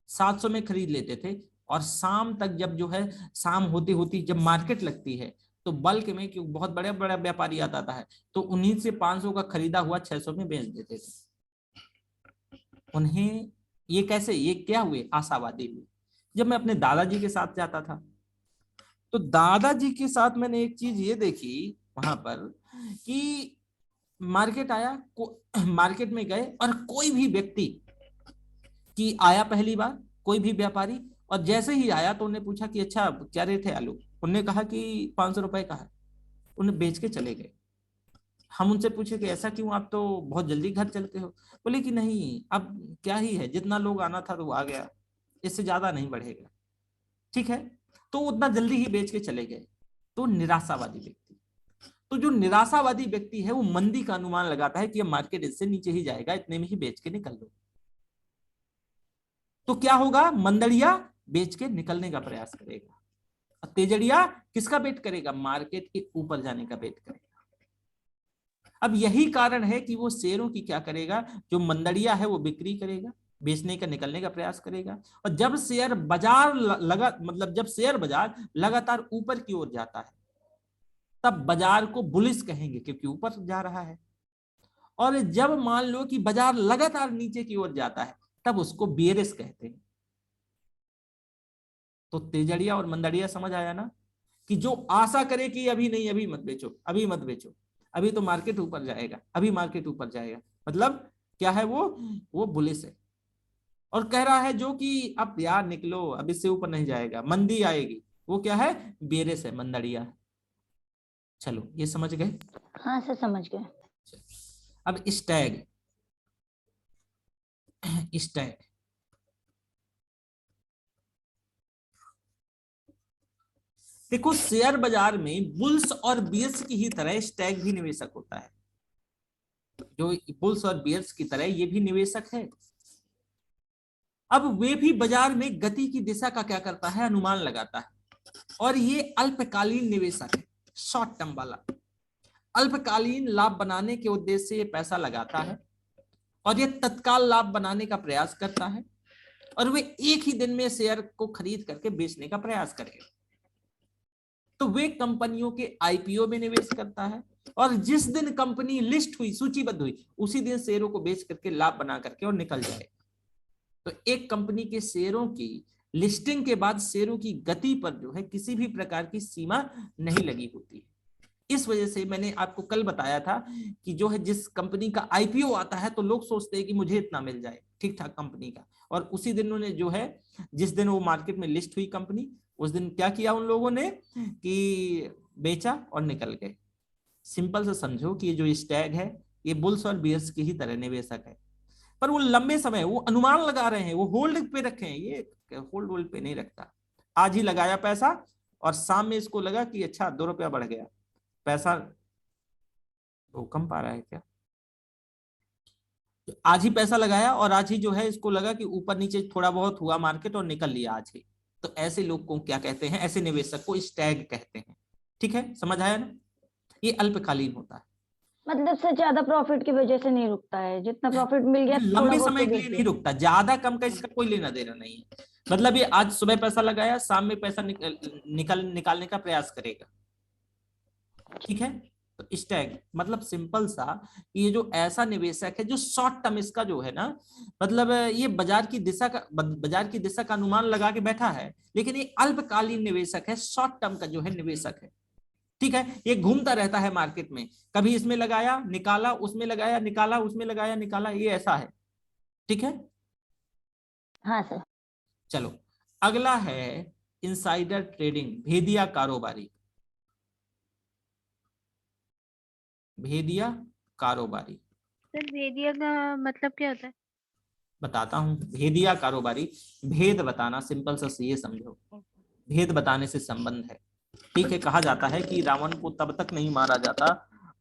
700 में खरीद लेते थे। और शाम तक जब जो है, शाम होती होती जब मार्केट लगती है तो बल्क में, क्योंकि बहुत बड़ा बड़ा व्यापारी आता है, तो उन्हीं से 500 का खरीदा हुआ 600 में बेच देते थे उन्हें। ये कैसे, ये क्या हुए, आशावादी हुए। जब मैं अपने दादाजी के साथ जाता था तो दादाजी के साथ मैंने एक चीज ये देखी वहां पर कि मार्केट आया, मार्केट में गए और कोई भी व्यक्ति कि आया पहली बार, कोई भी व्यापारी, और जैसे ही आया तो उन्हें पूछा कि अच्छा क्या रेट है आलू, उन्होंने कहा कि 500 रुपए का है, उन्हें बेच के चले गए। हम उनसे पूछे कि ऐसा क्यों, आप तो बहुत जल्दी घर चलते हो? बोले कि नहीं, अब क्या ही है, जितना लोग आना था तो वो आ गया, इससे ज्यादा नहीं बढ़ेगा। ठीक है, तो उतना जल्दी ही बेच के चले गए। तो निराशावादी व्यक्ति, तो जो निराशावादी व्यक्ति है वो मंदी का अनुमान लगाता है कि ये मार्केट इससे नीचे ही जाएगा, इतने में ही बेच के निकल दो। तो क्या होगा, मंदड़िया बेच के निकलने का प्रयास करेगा, और तेजड़िया किसका वेट करेगा, मार्केट के ऊपर जाने का वेट करेगा। अब यही कारण है कि वो शेयरों की क्या करेगा, जो मंदड़िया है वो बिक्री करेगा, बेचने का, निकलने का प्रयास करेगा। और जब शेयर बाजार मतलब जब शेयर बाजार लगातार ऊपर की ओर जाता है तब बाजार को बुलिश कहेंगे क्योंकि ऊपर जा रहा है। और जब मान लो कि बाजार लगातार नीचे की ओर जाता है तब उसको बियरिश कहते हैं। तो तेजड़िया और मंदड़िया समझ आया ना, कि जो आशा करे कि अभी नहीं, अभी मत बेचो, अभी मत बेचो, अभी तो मार्केट ऊपर जाएगा, अभी मार्केट ऊपर जाएगा, मतलब क्या है वो बुलिश है। और कह रहा है जो कि अब यार निकलो, अब इससे ऊपर नहीं जाएगा, मंदी आएगी, वो क्या है, बेरिश है, मंदड़िया है। चलो ये समझ गए। हाँ सर समझ गए। अब स्टैग, स्टैग देखो, शेयर बाजार में बुल्स और बियर्स की ही तरह स्टैग भी निवेशक होता है। जो बुल्स और बियर्स की तरह ये भी निवेशक है। अब वे भी बाजार में गति की दिशा का क्या करता है, अनुमान लगाता है। और ये अल्पकालीन निवेशक है, शॉर्ट टर्म वाला। अल्पकालीन लाभ बनाने के उद्देश्य से ये पैसा लगाता है और ये तत्काल लाभ बनाने का प्रयास करता है, और वे एक ही दिन में शेयर को खरीद करके बेचने का प्रयास करेगा। तो वे कंपनियों के आईपीओ में निवेश करता है, और जिस दिन कंपनी लिस्ट हुई, सूचीबद्ध हुई, उसी दिन शेयरों को बेच करके लाभ बना करके और निकल जाएगा। तो एक कंपनी के शेयरों की लिस्टिंग के बाद शेयरों की गति पर जो है किसी भी प्रकार की सीमा नहीं लगी होती है। इस वजह से मैंने आपको कल बताया था कि जो है जिस कंपनी का आईपीओ आता है तो लोग सोचते हैं कि मुझे इतना मिल जाए ठीक ठाक कंपनी का, और उसी दिन उन्होंने जो है जिस दिन वो मार्केट में लिस्ट हुई कंपनी, उस दिन क्या किया उन लोगों ने कि बेचा और निकल गए। सिंपल से समझो कि ये जो स्टैग है ये बुल्स और बियर्स की ही तरह निवेशक है, पर वो लंबे समय वो अनुमान लगा रहे हैं, वो होल्ड पे रखे हैं, ये होल्ड पे नहीं रखता। आज ही लगाया पैसा और शाम में इसको लगा कि अच्छा 2 रुपया बढ़ गया, पैसा कम पा रहा है क्या, आज ही पैसा लगाया और आज ही जो है इसको लगा कि ऊपर नीचे थोड़ा बहुत हुआ मार्केट और निकल लिया आज ही। तो ऐसे लोग को क्या कहते हैं, ऐसे निवेशक को स्टैग कहते हैं। ठीक है, समझ आया ना? ये अल्पकालीन होता है, मतलब से ज्यादा प्रॉफिट की वजह से नहीं रुकता है, जितना प्रॉफिट मिल गया थोड़ा लंबे बहुत समय तो के गिर लिए गया। नहीं रुकता, ज्यादा कम का इसका कोई लेना देना नहीं है। मतलब ये आज सुबह पैसा लगाया, शाम में पैसा निकालने का प्रयास करेगा। ठीक है, तो स्टैग मतलब सिंपल सा, ये जो ऐसा निवेशक है जो शॉर्ट टर्म, इसका जो है ना मतलब ये बाजार की दिशा का अनुमान लगा के बैठा है, लेकिन ये अल्पकालीन निवेशक है, शॉर्ट टर्म का जो है निवेशक है। ठीक है, ये घूमता रहता है मार्केट में, कभी इसमें लगाया निकाला, उसमें लगाया निकाला, उसमें लगाया निकाला, ये ऐसा है। ठीक है, हाँ सर। चलो अगला है इनसाइडर ट्रेडिंग, भेदिया कारोबारी। भेदिया कारोबारी सर भेदिया का मतलब क्या होता है? बताता हूं। भेदिया कारोबारी, भेद बताना, सिंपल सा ये समझो, भेद बताने से संबंध है। ठीक है, कहा जाता है कि रावण को तब तक नहीं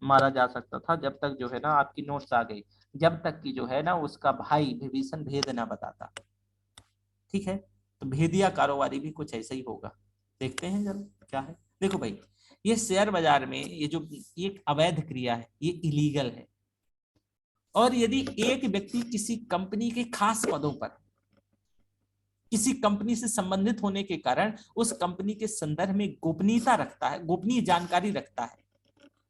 मारा जा सकता था जब तक जो है ना आपकी नोट्स आ गई, जब तक कि जो है ना उसका भाई विभीषण भेद ना बताता। ठीक है, तो भेदिया कारोबारी भी कुछ ऐसा ही होगा, देखते हैं जब क्या है। देखो भाई, ये शेयर बाजार में ये जो एक अवैध क्रिया है, ये इलीगल है। और यदि एक व्यक्ति किसी कंपनी के खास पदों पर, किसी कंपनी से संबंधित होने के कारण उस कंपनी के संदर्भ में गोपनीयता रखता है, गोपनीय जानकारी रखता है,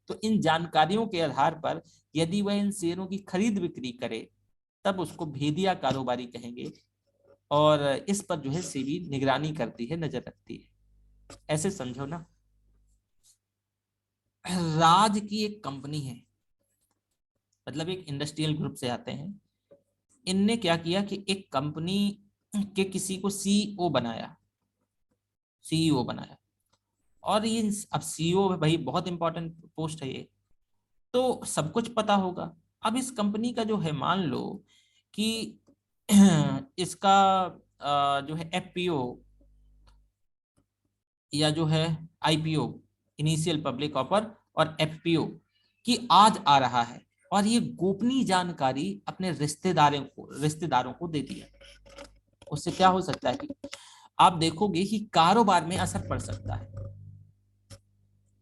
तो इन जानकारियों के आधार पर यदि वह इन शेयरों की खरीद बिक्री करे तब उसको भेदिया कारोबारी कहेंगे। और इस पर जो है सेबी निगरानी करती है, नजर रखती है। ऐसे समझो ना, राज की एक कंपनी है, मतलब एक इंडस्ट्रियल ग्रुप से आते हैं, इनने क्या किया कि एक कंपनी के किसी को सीईओ बनाया, सीईओ बनाया। और ये अब सीईओ भाई बहुत इंपॉर्टेंट पोस्ट है ये, तो सब कुछ पता होगा। अब इस कंपनी का जो है मान लो कि इसका जो है एफपीओ या जो है आईपीओ, इनिशियल पब्लिक ऑफर, और एफपीओ की आज आ रहा है, और ये गोपनीय जानकारी अपने रिश्तेदारों को दे दिया। उससे क्या हो सकता है कि आप देखोगे कि कारोबार में असर पड़ सकता है।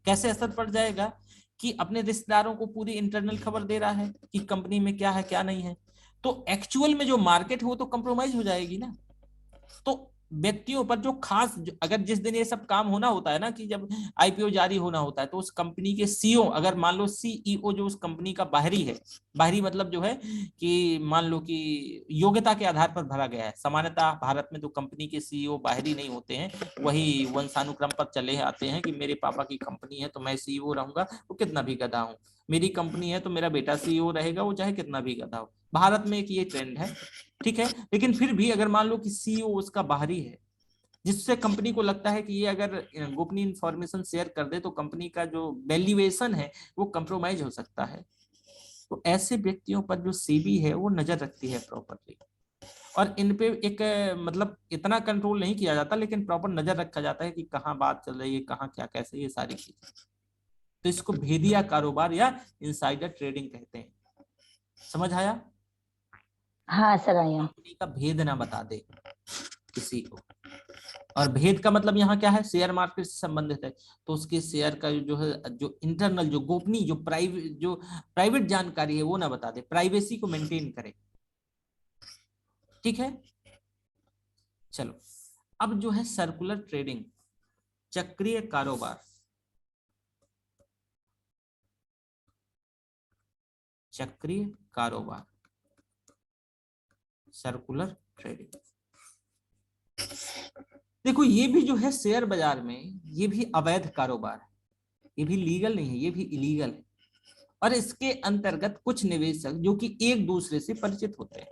कैसे असर पड़ जाएगा कि अपने रिश्तेदारों को पूरी इंटरनल खबर दे रहा है कि कंपनी में क्या है क्या नहीं है, तो एक्चुअल में जो मार्केट है वो तो कंप्रोमाइज हो जाएगी ना। तो व्यक्तियों पर जो खास अगर जिस दिन ये सब काम होना होता है ना, कि जब आईपीओ जारी होना होता है, तो उस कंपनी के सीईओ, अगर मान लो सीईओ जो उस कंपनी का बाहरी है, बाहरी मतलब जो है कि मान लो कि योग्यता के आधार पर भरा गया है। सामान्यतः भारत में तो कंपनी के सीईओ बाहरी नहीं होते हैं, वही वंशानुक्रम पर चले आते हैं कि मेरे पापा की कंपनी है तो मैं सीईओ रहूंगा, वो कितना भी गधा हूं, मेरी कंपनी है तो मेरा बेटा सीईओ रहेगा, वो चाहे कितना भी गधा हो। भारत में एक ये ट्रेंड है। ठीक है, लेकिन फिर भी अगर मान लो कि सीईओ उसका बाहरी है, जिससे कंपनी को लगता है कि ये अगर गोपनीय इंफॉर्मेशन शेयर कर दे तो कंपनी का जो वैल्यूएशन है वो कंप्रोमाइज हो सकता है, तो ऐसे व्यक्तियों पर जो सेबी है वो नजर रखती है प्रॉपरली। और इन पे एक मतलब इतना कंट्रोल नहीं किया जाता, लेकिन प्रॉपर नजर रखा जाता है कि कहाँ बात चल रही है, कहाँ क्या कैसे, ये सारी चीजें। तो इसको भेदिया कारोबार या इनसाइडर ट्रेडिंग कहते हैं। समझ आया? हाँ सर आया। कंपनी का भेद ना बता दे किसी को। और भेद का मतलब यहाँ क्या है, शेयर मार्केट से संबंधित है, तो उसके शेयर का जो है, जो इंटरनल, जो गोपनीय, जो प्राइवेट जानकारी है वो ना बता दे, प्राइवेसी को मेंटेन करे। ठीक है, चलो अब जो है सर्कुलर ट्रेडिंग, चक्रीय कारोबार, चक्रीय कारोबार, सर्कुलर ट्रेडिंग। देखो ये भी जो है शेयर बाजार में ये भी अवैध कारोबार है, ये भी लीगल नहीं है, ये भी इलीगल है। और इसके अंतर्गत कुछ निवेशक जो कि एक दूसरे से परिचित होते हैं,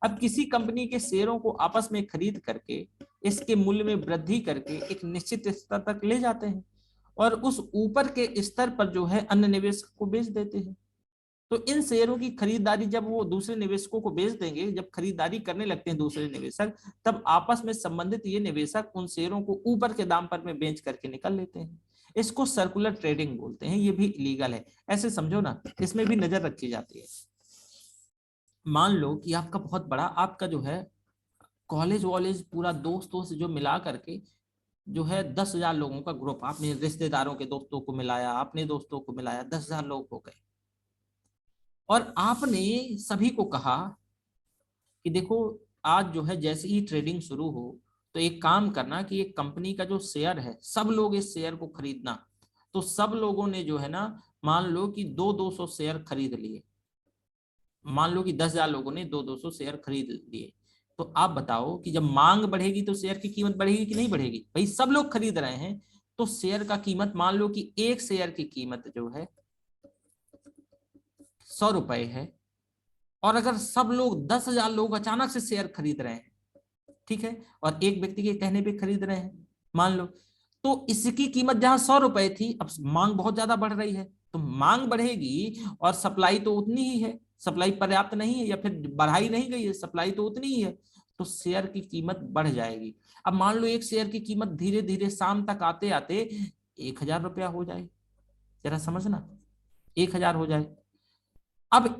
अब किसी कंपनी के शेयरों को आपस में खरीद करके इसके मूल्य में वृद्धि करके एक निश्चित स्तर तक ले जाते हैं और उस ऊपर के स्तर पर जो है अन्य निवेशक को बेच देते हैं। तो इन शेयरों की खरीदारी जब वो दूसरे निवेशकों को बेच देंगे, जब खरीदारी करने लगते हैं दूसरे निवेशक, तब आपस में संबंधित ये निवेशक उन शेयरों को ऊपर के दाम पर में बेच करके निकल लेते हैं। इसको सर्कुलर ट्रेडिंग बोलते हैं, ये भी इलीगल है। ऐसे समझो ना, इसमें भी नजर रखी जाती है। मान लो कि आपका बहुत बड़ा, आपका जो है कॉलेज वॉलेज पूरा दोस्तों से जो मिला करके जो है 10,000 लोगों का ग्रुप, आपने रिश्तेदारों के दोस्तों को मिलाया, अपने दोस्तों को मिलाया, 10,000 लोग हो गए और आपने सभी को कहा कि देखो आज जो है जैसे ही ट्रेडिंग शुरू हो तो एक काम करना कि एक कंपनी का जो शेयर है सब लोग इस शेयर को खरीदना। तो सब लोगों ने जो है ना, मान लो कि 200 शेयर खरीद लिए, मान लो कि 10,000 लोगों ने 200 शेयर खरीद लिए। तो आप बताओ कि जब मांग बढ़ेगी तो शेयर की कीमत बढ़ेगी कि नहीं बढ़ेगी? भाई सब लोग खरीद रहे हैं तो शेयर का कीमत, मान लो कि एक शेयर की कीमत जो है 100 रुपए है और अगर सब लोग 10,000 लोग अचानक से शेयर खरीद रहे हैं, ठीक है, और एक व्यक्ति के कहने पे खरीद रहे हैं मान लो, तो इसकी कीमत जहां 100 रुपए थी, अब मांग बहुत ज्यादा बढ़ रही है तो मांग बढ़ेगी और सप्लाई तो उतनी ही है, सप्लाई पर्याप्त नहीं है या फिर बढ़ाई नहीं गई है, सप्लाई तो उतनी ही है, तो शेयर की कीमत बढ़ जाएगी। अब मान लो एक शेयर की कीमत धीरे धीरे शाम तक आते आते 1,000 रुपया हो जाए, जरा समझना, 1,000 हो जाए। अब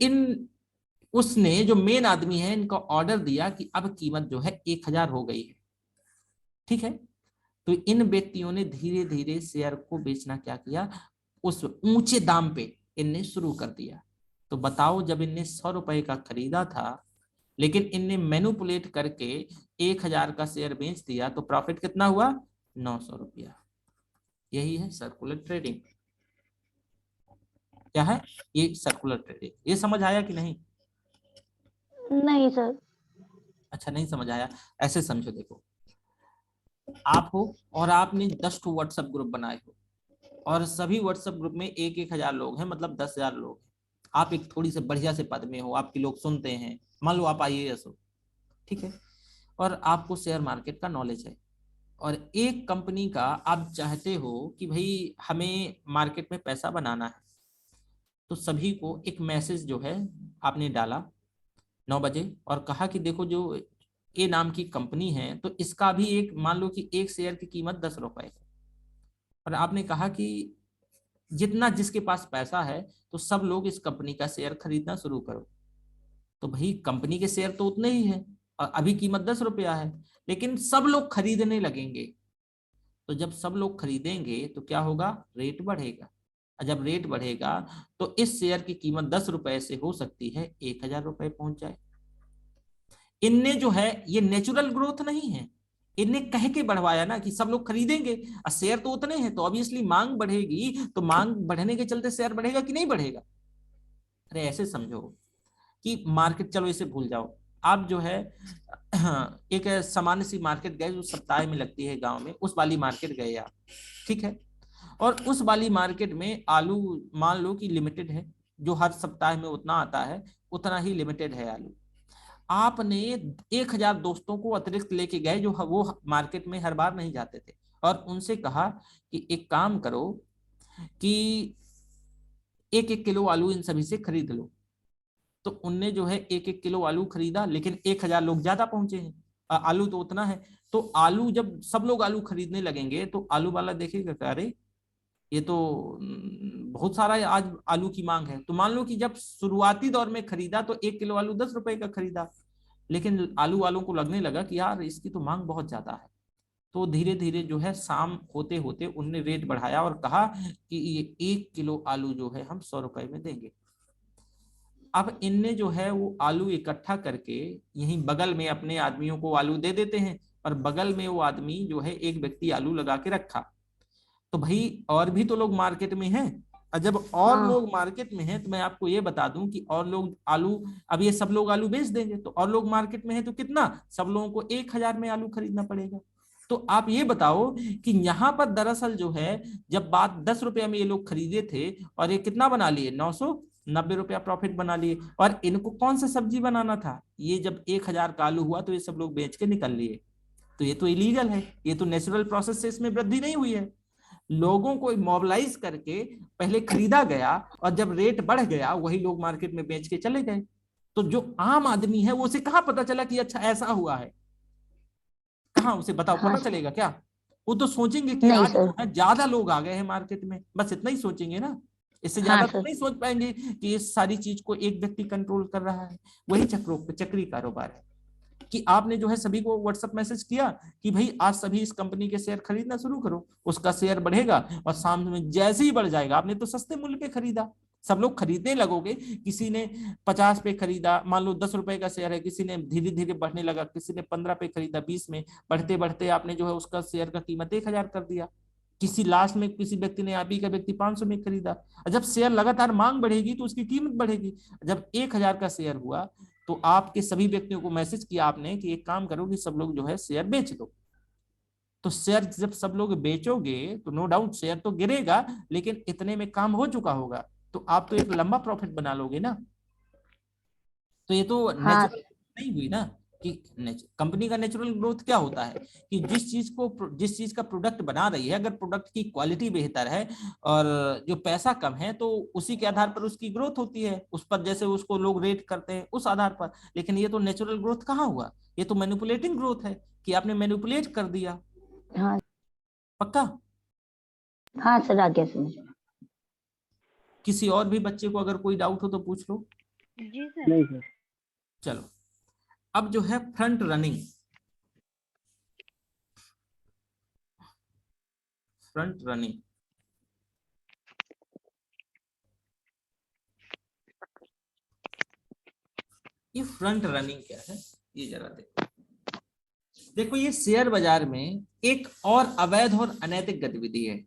उसने जो मेन आदमी है इनका ऑर्डर दिया कि अब कीमत जो है 1,000 हो गई है, ठीक है। तो इन व्यक्तियों ने धीरे धीरे शेयर को बेचना क्या किया, उस ऊंचे दाम पे इनने शुरू कर दिया। तो बताओ जब इनने 100 रुपए का खरीदा था लेकिन इनने मैनिपुलेट करके 1,000 का शेयर बेच दिया तो प्रॉफिट कितना हुआ? 900 रुपया। यही है सर्कुलर ट्रेडिंग। क्या है ये सर्कुलर ट्रेडिंग? ये समझ आया कि नहीं? नहीं सर। अच्छा नहीं समझ आया, ऐसे समझो, देखो आप हो और आपने 10 ठो व्हाट्सएप ग्रुप बनाए हो और सभी व्हाट्सएप ग्रुप में 1,000 लोग हैं, मतलब 10,000 लोग। आप एक थोड़ी से बढ़िया से पद में हो, आपके लोग सुनते हैं, मान लो आप IAS हो, ठीक है, और आपको शेयर मार्केट का नॉलेज है और एक कंपनी का आप चाहते हो कि भाई हमें मार्केट में पैसा बनाना है। तो सभी को एक मैसेज जो है आपने डाला 9 बजे और कहा कि देखो जो ए नाम की कंपनी है तो इसका भी एक, मान लो कि एक शेयर की कीमत 10 रुपए है और आपने कहा कि जितना जिसके पास पैसा है तो सब लोग इस कंपनी का शेयर खरीदना शुरू करो। तो भाई कंपनी के शेयर तो उतने ही है और अभी कीमत 10 रुपया है, लेकिन सब लोग खरीदने लगेंगे। तो जब सब लोग खरीदेंगे तो क्या होगा? रेट बढ़ेगा। और जब रेट बढ़ेगा तो इस शेयर की कीमत 10 रुपए से हो सकती है 1,000 रुपए पहुंच जाए। इनने जो है ये नेचुरल ग्रोथ नहीं है, इनने कह के बढ़वाया ना कि सब लोग खरीदेंगे और शेयर तो उतने हैं तो ऑब्वियसली मांग बढ़ेगी, तो मांग बढ़ने के चलते शेयर बढ़ेगा कि नहीं बढ़ेगा? अरे ऐसे समझो कि मार्केट, चलो इसे भूल जाओ, आप जो है एक सामान्य सी मार्केट गए जो सप्ताह में लगती है गांव में, उस वाली मार्केट गए आप, ठीक है, और उस वाली मार्केट में आलू मान लो कि लिमिटेड है, जो हर सप्ताह में उतना आता है उतना ही लिमिटेड है आलू। आपने 1,000 दोस्तों को अतिरिक्त लेके गए जो वो मार्केट में हर बार नहीं जाते थे और उनसे कहा कि एक काम करो कि 1-1 किलो आलू इन सभी से खरीद लो। तो उनने जो है 1-1 किलो आलू खरीदा, लेकिन 1,000 लोग ज्यादा पहुंचे हैं, आलू तो उतना है। तो आलू जब सब लोग आलू खरीदने लगेंगे तो आलू वाला देखेगा कि अरे ये तो बहुत सारा आज आलू की मांग है। तो मान लो कि जब शुरुआती दौर में खरीदा तो 1 किलो आलू 10 रुपए का खरीदा, लेकिन आलू वालों को लगने लगा कि यार इसकी तो मांग बहुत ज्यादा है। तो धीरे धीरे जो है शाम होते होते उनने रेट बढ़ाया और कहा कि ये 1 किलो आलू जो है हम 100 रुपए में देंगे। अब इनने जो है वो आलू इकट्ठा करके यहीं बगल में अपने आदमियों को आलू दे देते हैं और बगल में वो आदमी जो है एक व्यक्ति आलू लगा के रखा। तो भाई और भी तो लोग मार्केट में हैं, और जब और हाँ। लोग मार्केट में हैं तो मैं आपको ये बता दूं कि और लोग आलू, अब ये सब लोग आलू बेच देंगे तो और लोग मार्केट में हैं तो कितना, सब लोगों को 1000 में आलू खरीदना पड़ेगा। तो आप ये बताओ कि यहाँ पर दरअसल जो है, जब बात 10 रुपये में ये लोग खरीदे थे और ये कितना बना लिए, 990 रुपया प्रॉफिट बना लिए। और इनको कौन सा सब्जी बनाना था, ये जब 1000 का आलू हुआ तो ये सब लोग बेच के निकल लिए। तो ये तो इलीगल है, ये तो नेचुरल प्रोसेस से इसमें वृद्धि नहीं हुई है। लोगों को मोबिलाइज करके पहले खरीदा गया और जब रेट बढ़ गया वही लोग मार्केट में बेच के चले गए। तो जो आम आदमी है वो उसे कहाँ पता चला कि अच्छा ऐसा हुआ है, कहाँ उसे बताओ, हाँ पता सर। चलेगा क्या? वो तो सोचेंगे कि नहीं आज सर। जो है ज्यादा लोग आ गए हैं मार्केट में, बस इतना ही सोचेंगे ना, इससे हाँ ज्यादा तो सर। नहीं सोच पाएंगे कि इस सारी चीज को एक व्यक्ति कंट्रोल कर रहा है। वही चक्री कारोबार है कि आपने जो है सभी को व्हाट्सएप मैसेज किया कि भाई आज सभी इस कंपनी के शेयर खरीदना शुरू करो, उसका शेयर बढ़ेगा और शाम में जैसे ही बढ़ जाएगा, आपने तो सस्ते मूल्य पे खरीदा, सब लोग खरीदने लगोगे। किसी ने 50 पे खरीदा, मान लो 10 रुपए का शेयर है, किसी ने धीरे धीरे बढ़ने लगा, किसी ने 15 पे खरीदा, 20 में, बढ़ते बढ़ते आपने जो है उसका शेयर का कीमत 1000 कर दिया। किसी लास्ट में किसी व्यक्ति ने, आप ही का व्यक्ति 500 में खरीदा। जब शेयर लगातार मांग बढ़ेगी तो उसकी कीमत बढ़ेगी। जब 1000 का शेयर हुआ तो आपके सभी व्यक्तियों को मैसेज किया आपने कि एक काम करो कि सब लोग जो है शेयर बेच दो। तो शेयर जब सब लोग बेचोगे तो नो डाउट शेयर तो गिरेगा, लेकिन इतने में काम हो चुका होगा, तो आप तो एक लंबा प्रॉफिट बना लोगे ना। तो ये तो हाँ। नेचुरल नहीं हुई ना, कि कंपनी का नेचुरल ग्रोथ क्या होता है कि जिस चीज का प्रोडक्ट बना रही है, अगर प्रोडक्ट की क्वालिटी बेहतर है और जो पैसा कम है तो उसी के आधार पर उसकी ग्रोथ होती है, उस पर जैसे उसको लोग रेट करते हैं उस आधार पर। लेकिन ये तो नेचुरल ग्रोथ कहाँ हुआ, ये तो मैनिपुलेटिंग ग्रोथ है कि आपने मैनिपुलेट कर दिया। हाँ। पक्का? हाँ सर, आ गया समझ में। किसी और भी बच्चे को अगर कोई डाउट हो तो पूछ लो। जी सर। नहीं सर। चलो, अब जो है फ्रंट रनिंग, फ्रंट रनिंग ये फ्रंट रनिंग क्या है, ये जरा देखो। देखो ये शेयर बाजार में एक और अवैध और अनैतिक गतिविधि है।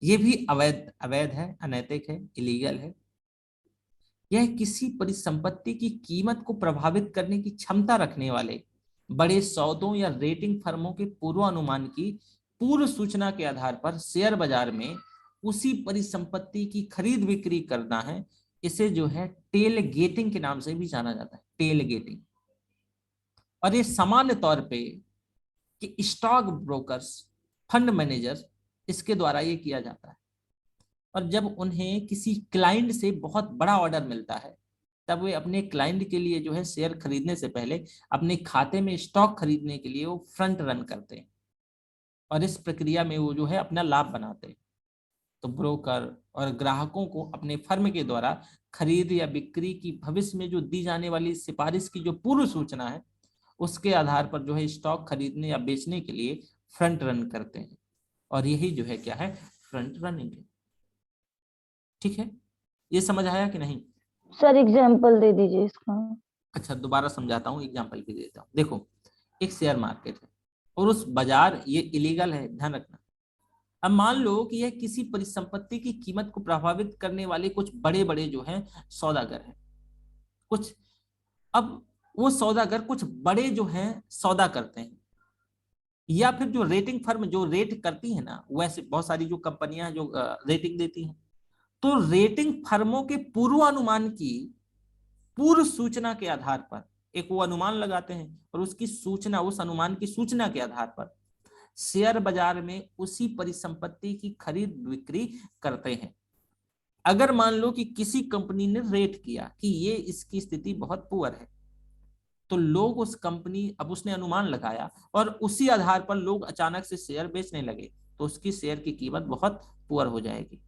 ये भी अवैध अवैध है, अनैतिक है, इलीगल है। यह किसी परिसंपत्ति की कीमत को प्रभावित करने की क्षमता रखने वाले बड़े सौदों या रेटिंग फर्मों के पूर्वानुमान की पूर्व सूचना के आधार पर शेयर बाजार में उसी परिसंपत्ति की खरीद बिक्री करना है। इसे जो है टेल गेटिंग के नाम से भी जाना जाता है, टेल गेटिंग। और ये सामान्य तौर पे कि स्टॉक ब्रोकर्स, फंड मैनेजर, इसके द्वारा ये किया जाता है। और जब उन्हें किसी क्लाइंट से बहुत बड़ा ऑर्डर मिलता है तब वे अपने क्लाइंट के लिए जो है शेयर खरीदने से पहले अपने खाते में स्टॉक खरीदने के लिए वो फ्रंट रन करते हैं और इस प्रक्रिया में वो जो है अपना लाभ बनाते हैं। तो ब्रोकर और ग्राहकों को अपने फर्म के द्वारा खरीद या बिक्री की भविष्य में जो दी जाने वाली सिफारिश की जो पूर्व सूचना है उसके आधार पर जो है स्टॉक खरीदने या बेचने के लिए फ्रंट रन करते हैं। और यही जो है क्या है, फ्रंट रनिंग है। ठीक है, ये समझ आया कि नहीं? सर एग्जाम्पल दे दीजिए इसका। अच्छा, दोबारा समझाता हूँ, एग्जांपल भी देता हूँ। देखो, एक शेयर मार्केट है और उस बाजार, ये इलीगल है, ध्यान रखना। अब मान लो कि यह किसी परिसंपत्ति की कीमत को प्रभावित करने वाले कुछ बड़े बड़े जो हैं सौदागर हैं कुछ। अब वो सौदागर कुछ बड़े जो हैं सौदा करते हैं, या फिर जो रेटिंग फर्म जो रेट करती है ना, वैसे बहुत सारी जो कंपनियां हैं जो रेटिंग देती हैं, तो रेटिंग फर्मों के पूर्वानुमान की पूर्व सूचना के आधार पर एक वो अनुमान लगाते हैं और उसकी सूचना, उस अनुमान की सूचना के आधार पर शेयर बाजार में उसी परिसंपत्ति की खरीद बिक्री करते हैं। अगर मान लो कि किसी कंपनी ने रेट किया कि ये इसकी स्थिति बहुत पुअर है, तो लोग उस कंपनी, अब उसने अनुमान लगाया और उसी आधार पर लोग अचानक से शेयर बेचने लगे तो उसकी शेयर की कीमत बहुत पुअर हो जाएगी।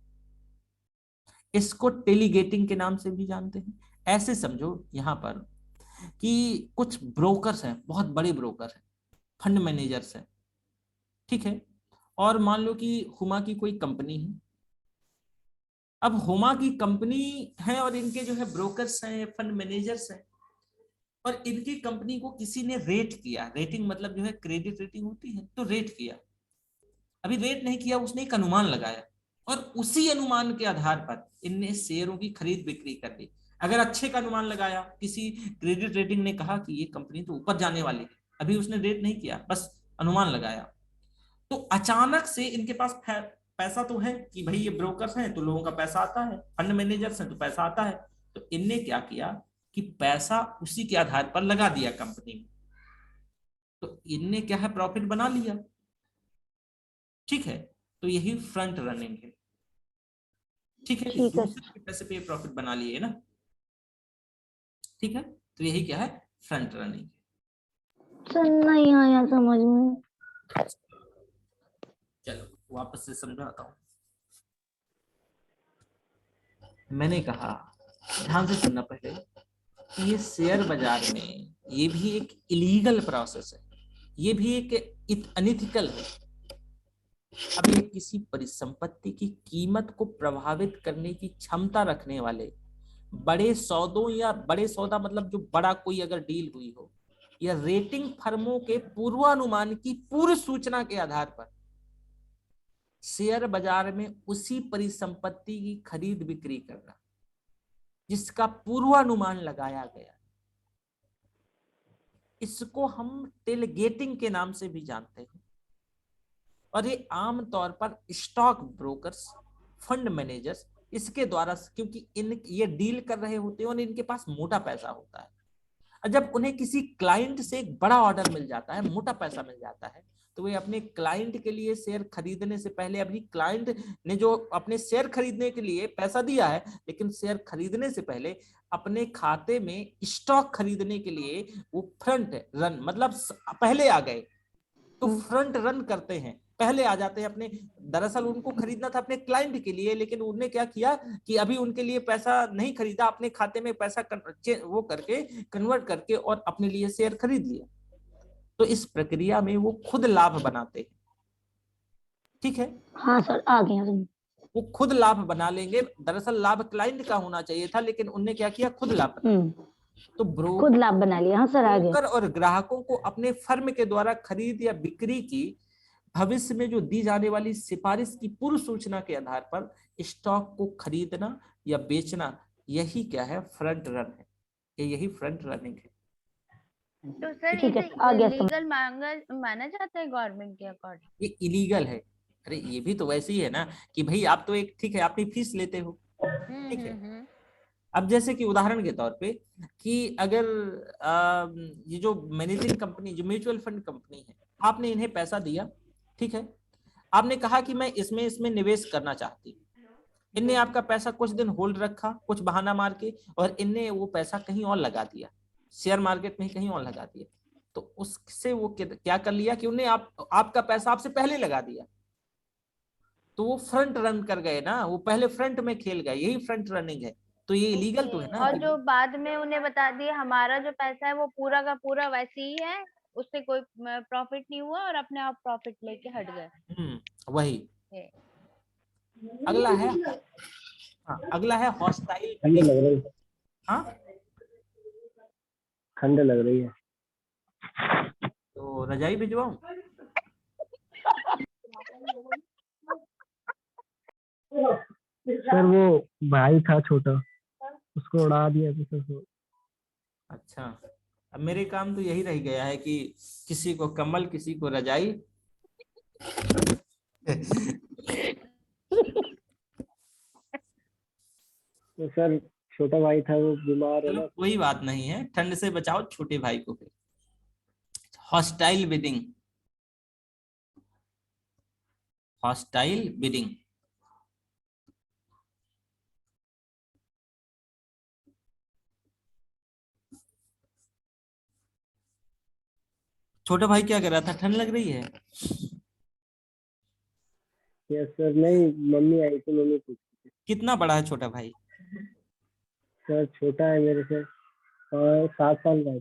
इसको टेलीगेटिंग के नाम से भी जानते हैं। ऐसे समझो यहां पर कि कुछ ब्रोकर्स हैं, बहुत बड़े ब्रोकर हैं, फंड मैनेजर्स हैं, ठीक है। और मान लो कि हुमा की कोई कंपनी है। अब हुमा की कंपनी है और इनके जो है ब्रोकर्स हैं, फंड मैनेजर्स हैं, और इनकी कंपनी को किसी ने रेट किया। रेटिंग मतलब जो है क्रेडिट रेटिंग होती है, तो रेट किया। अभी रेट नहीं किया, उसने एक अनुमान लगाया और उसी अनुमान के आधार पर इनने शेयरों की खरीद बिक्री कर ली। अगर अच्छे का अनुमान लगाया, किसी क्रेडिट रेटिंग ने कहा कि ये कंपनी तो ऊपर जाने वाली है, अभी उसने रेट नहीं किया, बस अनुमान लगाया, तो अचानक से इनके पास पैसा तो है कि भाई ये ब्रोकर्स हैं तो लोगों का पैसा आता है, फंड मैनेजर्स हैं तो पैसा आता है, तो इनने क्या किया कि पैसा उसी के आधार पर लगा दिया कंपनी में, तो इनने क्या है, प्रॉफिट बना लिया। ठीक है, तो यही फ्रंट रनिंग है। ठीक है, ठीक है दूसरे के पैसे पे प्रॉफिट बना लिए ना। ठीक है, तो यही क्या है, फ्रंट रनिंग। सर नहीं आया समझ में। चलो वापस से समझाता हूं। मैंने कहा, ध्यान से सुनना पहले, कि ये शेयर बाजार में ये भी एक इलीगल प्रोसेस है, ये भी एक अनइथिकल है। अब ये किसी परिसंपत्ति की कीमत को प्रभावित करने की क्षमता रखने वाले बड़े सौदों, या बड़े सौदा मतलब जो बड़ा कोई अगर डील हुई हो, या रेटिंग फर्मों के पूर्वानुमान की पूर्व सूचना के आधार पर शेयर बाजार में उसी परिसंपत्ति की खरीद बिक्री करना जिसका पूर्वानुमान लगाया गया, इसको हम टेलगेटिंग के नाम से भी जानते हैं। और ये आम तौर पर स्टॉक ब्रोकर्स, फंड मैनेजर्स इसके द्वारा, क्योंकि इन ये डील कर रहे होते हैं और इनके पास मोटा पैसा होता है, और जब उन्हें किसी क्लाइंट से एक बड़ा ऑर्डर मिल जाता है, मोटा पैसा मिल जाता है, तो वे अपने क्लाइंट के लिए शेयर खरीदने से पहले, अभी क्लाइंट ने जो अपने शेयर खरीदने के लिए पैसा दिया है, लेकिन शेयर खरीदने से पहले अपने खाते में स्टॉक खरीदने के लिए वो फ्रंट रन, मतलब पहले आ गए, तो फ्रंट रन करते हैं, पहले आ जाते हैं अपने। दरअसल उनको खरीदना था अपने क्लाइंट के लिए, लेकिन उन्होंने क्या किया कि अभी उनके लिए पैसा नहीं खरीदा, अपने खाते में पैसा वो करके कन्वर्ट करके और अपने लिए शेयर खरीद लिया। तो इस प्रक्रिया में वो खुद लाभ बनाते हैं। ठीक है, हाँ सर आ गया समझ। वो खुद लाभ बना लेंगे। दरअसल लाभ क्लाइंट का होना चाहिए था, लेकिन उनने क्या किया, खुद लाभ बना। तो खुद लाभ बना लिया। हाँ सर आ गया। ब्रोकर और ग्राहकों को अपने फर्म के द्वारा खरीद या बिक्री की भविष्य में जो दी जाने वाली सिफारिश की पूर्व सूचना के आधार पर स्टॉक को खरीदना या बेचना, यही क्या है, फ्रंट रन है। यही फ्रंट रनिंग है। तो सर ठीक है, इसे आ गया समझ। इलीगल माना जाता है गवर्नमेंट के अकॉर्डिंग? ये इलीगल है। अरे ये भी तो वैसे ही है ना कि भाई आप तो एक, ठीक है, अपनी फीस लेते हो, ठीक है। अब जैसे कि उदाहरण के तौर पे कि अगर ये जो मैनेजिंग कंपनी, जो म्यूचुअल फंड कंपनी है, आपने इन्हें पैसा दिया, ठीक है, आपने कहा कि मैं इसमें इसमें निवेश करना चाहती हूँ। इनने आपका पैसा कुछ दिन होल्ड रखा, कुछ बहाना मार के, और इनने वो पैसा कहीं और लगा दिया, शेयर मार्केट में ही कहीं और लगा दिया। तो उससे वो क्या कर लिया कि उन्हें आपका पैसा आपसे पहले लगा दिया, तो वो फ्रंट रन कर गए ना, वो पहले फ्रंट में खेल गए, यही फ्रंट रनिंग है। तो ये इलीगल तो है ना। और जो बाद में उन्हें बता दिया हमारा जो पैसा है वो पूरा का पूरा वैसे ही है, उससे कोई प्रॉफिट नहीं हुआ और अपने आप प्रॉफिट लेके हट गए। वही। अगला है, हाँ, अगला है हॉस्टाइल। ठंड लग रही है। हाँ, ठंड लग रही है। तो रजाई भिजवाऊं? सर वो भाई था छोटा, उसको उड़ा दिया था सर। अच्छा, अब मेरे काम तो यही रह गया है कि किसी को कम्बल, किसी को रजाई। तो सर छोटा भाई था वो बीमार है चलो ना। कोई बात नहीं है, ठंड से बचाओ छोटे भाई को। फिर हॉस्टाइल बिडिंग, हॉस्टाइल बिडिंग। छोटा भाई क्या कर रहा था, ठंड लग रही है? यस सर, नहीं मम्मी आई थी, मम्मी पूछ। कितना बड़ा है छोटा भाई? सर छोटा है मेरे से, और 7 साल का है।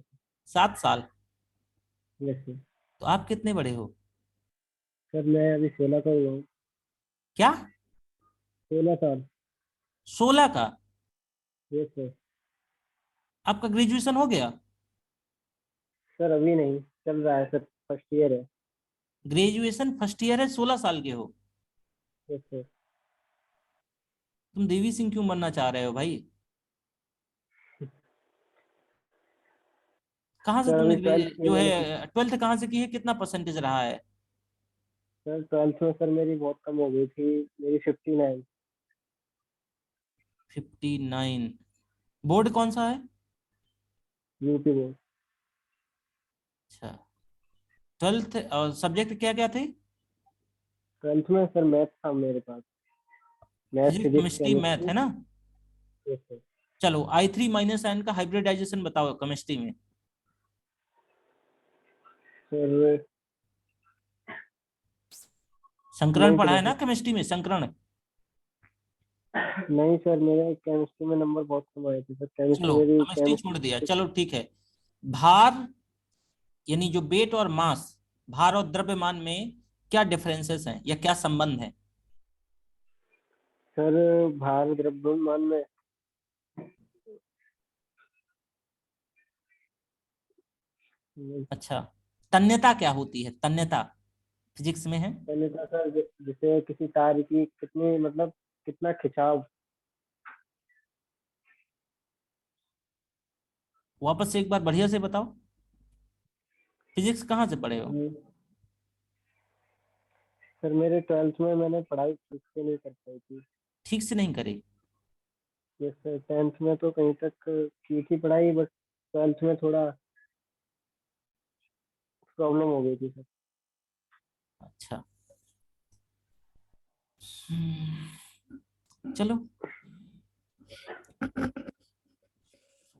7 साल? Yes sir. तो आप कितने बड़े हो? सर मैं अभी 16 का हुआ हूँ। क्या? 16 साल। 16 का? Yes sir. आपका ग्रेजुएशन हो गया? सर अभी नहीं, चल रहा है सर, फर्स्ट ईयर है। ग्रेजुएशन फर्स्ट ईयर है, 16 साल के हो? Yes sir. तुम देवी सिंह क्यों बनना चाह रहे हो भाई? कहाँ से सर तुमने अभी 12th में जो मैंने है 12th कहाँ से की है? कितना परसेंटेज रहा है? सर 12th में सर मेरी बहुत कम हो गई थी, मेरी 59। 59। बोर्ड कौन सा है? UP board. अच्छा। 12th सब्जेक्ट क्या क्या थे? 12th में सर मैथ था मेरे पास, math physics physics chemistry math chemistry. है ना? Yes sir. चलो I3 - N का हाइब्रिडाइजेशन बताओ केमिस्ट्री में। सर संकरण नहीं पढ़ा पता है ना सर। केमिस्ट्री में, संकरण? नहीं सर, मेरे केमिस्ट्री में नंबर बहुत कम आए थे सर, केमिस्ट्री चलो मेरी केमिस्ट्री छोड़ दिया, केमिस्ट्री। चलो ठीक है। भार यानी जो वेट और मास, भार और द्रव्यमान में क्या डिफरेंसेस हैं या क्या संबंध है? सर भार द्रव्यमान में अच्छा। तन्यता क्या होती है? तन्यता फिजिक्स में है। मैंने कहा सर, जैसे किसी तार की कितनी मतलब कितना खिंचाव। वापस से एक बार बढ़िया से बताओ। फिजिक्स कहाँ से पढ़े हो? सर मेरे 12th में मैंने पढ़ाई ठीक से नहीं कर पाई थी। ठीक से नहीं करे? जैसे 10th में तो कहीं तक की थी पढ़ाई, बट 12th में थोड़ा प्रॉब्लम हो गई थी सर। अच्छा। चलो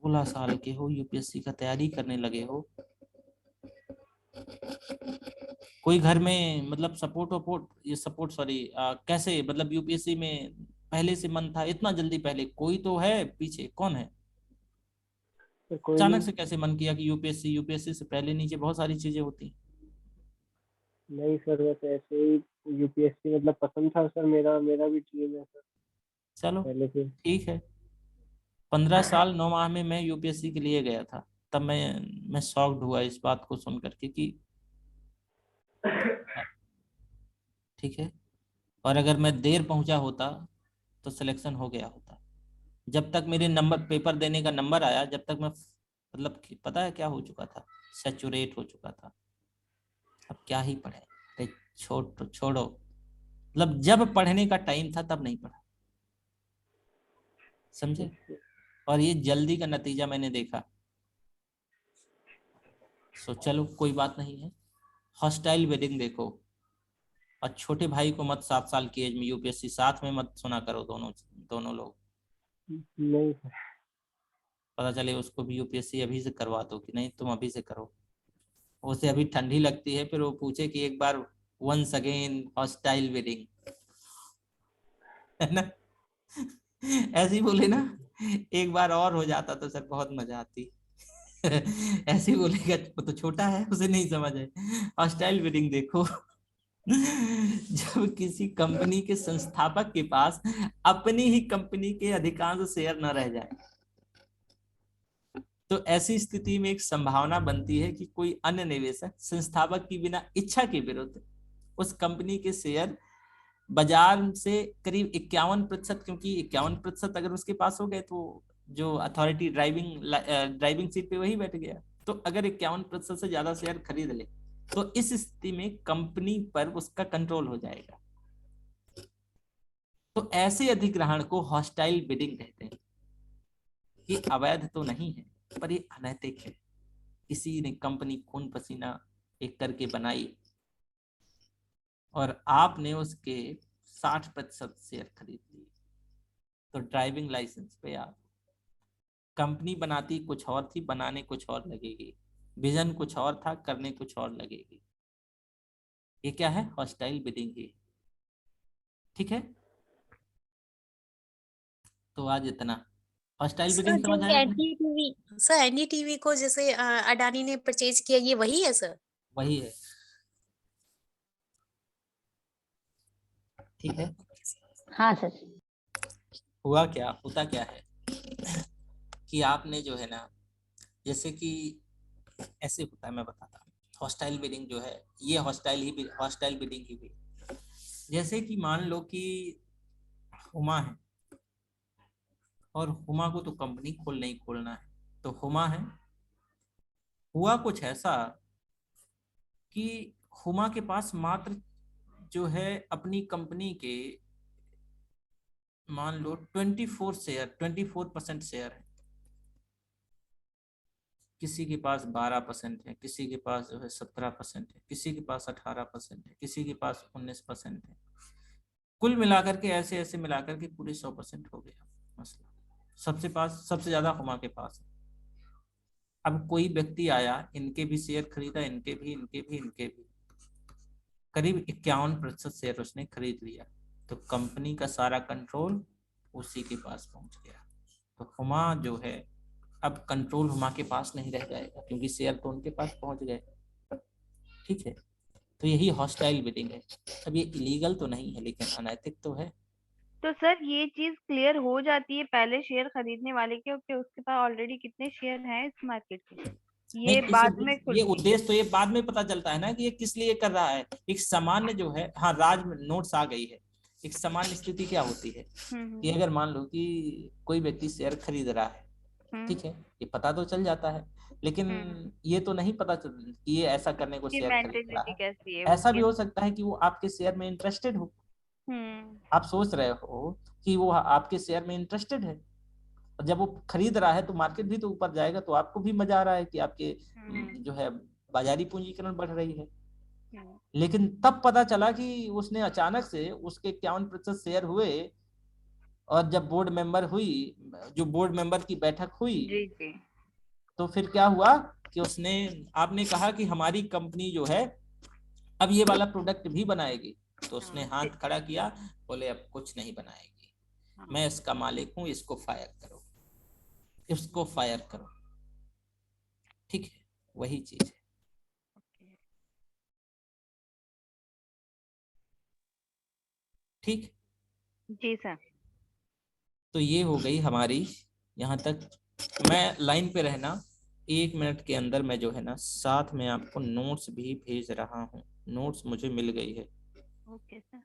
16 साल के हो, यूपीएससी का तैयारी करने लगे हो, कोई घर में मतलब सपोर्ट वपोर्ट, ये सपोर्ट सॉरी कैसे मतलब यूपीएससी में पहले से मन था इतना जल्दी? पहले कोई तो है पीछे, कौन है? सर कोई अचानक नहीं। से कैसे मन किया कि यूपीएससी? यूपीएससी से पहले नीचे बहुत सारी चीजें होती। नहीं सर, बस ऐसे ही यूपीएससी मतलब पसंद था सर, मेरा मेरा भी ड्रीम है सर चलो पहले से। ठीक है। 15 साल 9 माह में मैं यूपीएससी के लिए गया था, तब मैं शॉक्ड हुआ इस बात को सुन करके कि ठीक है, और अगर मैं देर पहुंचा होता तो सिलेक्शन हो गया होता। जब तक मेरे नंबर, पेपर देने का नंबर आया, जब तक मैं मतलब पता है क्या हो चुका था? सैचुरेट हो चुका था। अब क्या ही पढ़े? अरे छोड़ो, मतलब जब पढ़ने का टाइम था तब नहीं पढ़ा, समझे? और ये जल्दी का नतीजा मैंने देखा। सो चलो कोई बात नहीं है। हॉस्टाइल वेडिंग देखो, और छोटे भाई को मत 7 साल की एज में यूपीएससी साथ में मत सुना करो, दोनों दोनों लोग। नहीं सर। पता चले उसको भी यूपीएससी अभी से करवा दो कि नहीं तुम अभी से करो, उसे अभी ठंडी लगती है, फिर वो पूछे कि एक बार वंस अगेन हॉस्टाइल वेडिंग, है ना? ऐसे ही बोले ना, एक बार और हो जाता तो सर बहुत मजा आती। ऐसे ही बोलेगा, वो तो छोटा है उसे नहीं समझ है। हॉस्टाइल वेडिंग देखो। जब किसी कंपनी के संस्थापक के पास अपनी ही कंपनी के अधिकांश शेयर न रह जाए, तो ऐसी स्थिति में एक संभावना बनती है कि कोई अन्य निवेशक संस्थापक की बिना इच्छा के विरुद्ध उस कंपनी के शेयर बाजार से करीब 51%, क्योंकि 51% अगर उसके पास हो गए तो जो अथॉरिटी ड्राइविंग सीट पे वही बैठ गया, तो अगर 51% से ज्यादा शेयर खरीद ले तो इस स्थिति में कंपनी पर उसका कंट्रोल हो जाएगा। तो ऐसे अधिग्रहण को हॉस्टाइल बिडिंग कहते हैं। ये अवैध तो नहीं है, पर ये अनैतिक है। किसी ने कंपनी खून पसीना एक करके बनाई और आपने उसके 60% शेयर खरीद लिए, तो ड्राइविंग लाइसेंस पे आप, कंपनी बनाती कुछ और थी, बनाने कुछ और लगेगी, विजन कुछ और था, करने कुछ और लगेगी। ये क्या है? हॉस्टाइल बिडिंग ही। ठीक है, तो आज इतना। हॉस्टाइल सर बिडिंग जो समझ ये आया कि नहीं? एनडीटीवी, सर एनडीटीवी को जैसे अडानी ने परचेज किया, ये वही है सर? वही है। ठीक है। हाँ सर। हुआ क्या, होता क्या है कि आपने जो है ना, जैसे कि ऐसे होता है, मैं बताता हूँ। हॉस्टाइल बिडिंग जो है, ये हॉस्टाइल बिडिंग ही भी, जैसे कि मान लो कि उमा है, और हुमा को तो कंपनी खोलना ही खोलना है। तो हुमा है, हुआ कुछ ऐसा कि हुमा के पास मात्र जो है अपनी कंपनी के मान लो 24% शेयर है, किसी के पास 12% है, किसी के पास जो है 17% है, किसी के पास 18% है, किसी के पास 19% है। कुल मिलाकर के ऐसे ऐसे मिलाकर के पूरे 100% हो गया मसला। सबसे ज्यादा हुमा के पास है। अब कोई व्यक्ति आया, इनके भी शेयर खरीदा, इनके भी, इनके भी, इनके भी, करीब 51% शेयर उसने खरीद लिया। तो कंपनी का सारा कंट्रोल उसी के पास पहुंच गया। तो हुमा जो है, अब कंट्रोल हुमा के पास नहीं रह जाएगा, क्योंकि शेयर तो उनके पास पहुंच गए। ठीक है, तो यही हॉस्टाइल बिडिंग है। अब ये इलीगल तो नहीं है, लेकिन अनैतिक तो है। तो सर ये चीज क्लियर हो जाती है पहले शेयर खरीदने वाले के कि उसके पास ऑलरेडी कितने शेयर हैं इस मार्केट के, नहीं, ये बाद में ये खुलती है? उद्देश्य तो ये बाद में पता चलता है ना कि ये किस लिए कर रहा है। एक सामान्य जो है, हाँ राज में नोट्स आ गई है। एक सामान्य स्थिति क्या होती है कि अगर मान लो कि कोई व्यक्ति शेयर खरीद रहा है, ठीक है, ये पता तो चल जाता है, लेकिन ये तो नहीं पता चल कि ये ऐसा करने को कि शेयर खरीद रहा मेंटेलिटी है। कैसी है ऐसा भी उसकी। हो सकता है कि वो आपके शेयर में इंटरेस्टेड हो। हम्म आप सोच रहे हो कि वो आपके शेयर में इंटरेस्टेड है, और जब वो खरीद रहा है तो मार्केट भी तो ऊपर जाएगा, तो आपको भी मजा आ रहा है कि आपके जो है बाजारी पूंजीकरण बढ़ रही है। लेकिन तब पता चला कि उसने अचानक से उसके 51% शेयर हुए, और जब बोर्ड मेंबर हुई, जो बोर्ड मेंबर की बैठक हुई, जी जी। तो फिर क्या हुआ कि उसने, आपने कहा कि हमारी कंपनी जो है अब ये वाला प्रोडक्ट भी बनाएगी, तो उसने हाथ खड़ा किया, बोले अब कुछ नहीं बनाएगी, मैं इसका मालिक हूं, इसको फायर करो, इसको फायर करो। ठीक है, वही चीज है। ठीक, जी सर। तो ये हो गई हमारी यहाँ तक। मैं लाइन पे रहना, 1 मिनट के अंदर मैं जो है ना साथ में आपको नोट्स भी भेज रहा हूँ। नोट्स मुझे मिल गई है। Okay sir.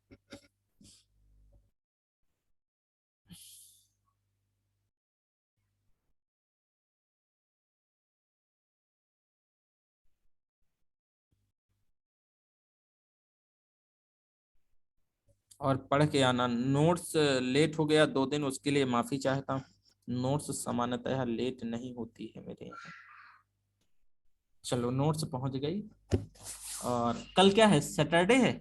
और पढ़ के आना। नोट्स लेट हो गया 2 दिन, उसके लिए माफी चाहता हूँ। नोट्स सामान्यतः लेट नहीं होती है मेरे यहाँ। चलो, नोट्स पहुंच गई। और कल क्या है, सैटरडे है?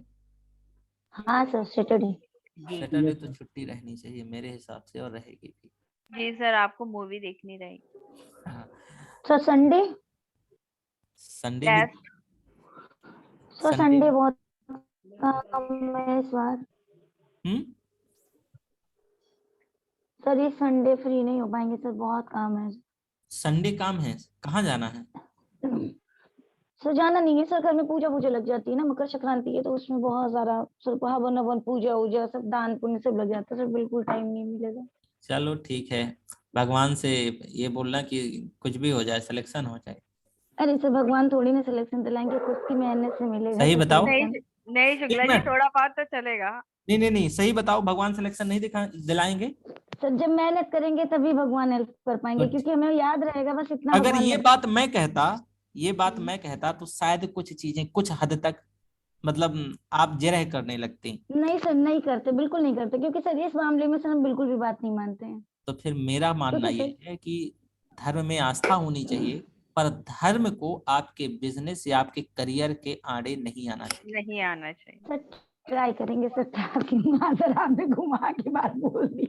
हाँ सर, सैटरडे। सैटरडे तो छुट्टी रहनी चाहिए मेरे हिसाब से, और रहेगी भी। जी सर, आपको मूवी देखनी रहेगी। हाँ, सर संडे। संडे भी। सर संडे संडे बहुत काम है इस बार। सर इस संडे फ्री नहीं हो पाएंगे सर, बहुत काम है। संडे काम है? कहाँ जाना है? सर जाना नहीं है सर, घर में पूजा लग जाती है ना, मकर संक्रांति है तो उसमें बहुत सारा सर हवन हवन पूजा उजा सब दान पुण्य सब लग जाता है सर, बिल्कुल टाइम नहीं मिलेगा। चलो ठीक है, भगवान से ये बोलना कि कुछ भी हो जाए, सिलेक्शन हो जाए। अरे सर भगवान थोड़ी ना सिलेक्शन दिलाएंगे, खुद की मेहनत से मिलेगा सही सर बताओ। सिलेक्शन। नहीं शुक्ला एक जी, मिनट। थोड़ा बहुत तो चलेगा। नहीं नहीं नहीं, सही बताओ, भगवान सिलेक्शन नहीं दिलाएंगे? सर जब मेहनत करेंगे तभी भगवान हेल्प कर पाएंगे, तो क्योंकि हमें याद रहेगा बस इतना अगर भगवान ये ने। बात मैं कहता, ये बात मैं कहता, तो शायद कुछ चीजें कुछ हद तक मतलब आप जरह करने लगती। नहीं सर नहीं करते, बिल्कुल नहीं करते, क्योंकि सर इस मामले में सर हम बिल्कुल भी बात नहीं मानते हैं। तो फिर मेरा मानना क्योंकि ये सर है कि धर्म में आस्था होनी चाहिए, पर धर्म को आपके बिजनेस या आपके करियर के आड़े नहीं आना चाहिए। नहीं आना चाहिए। सर ट्राई करेंगे सर, आपकी माँ सर आपने घुमा के बात बोल दी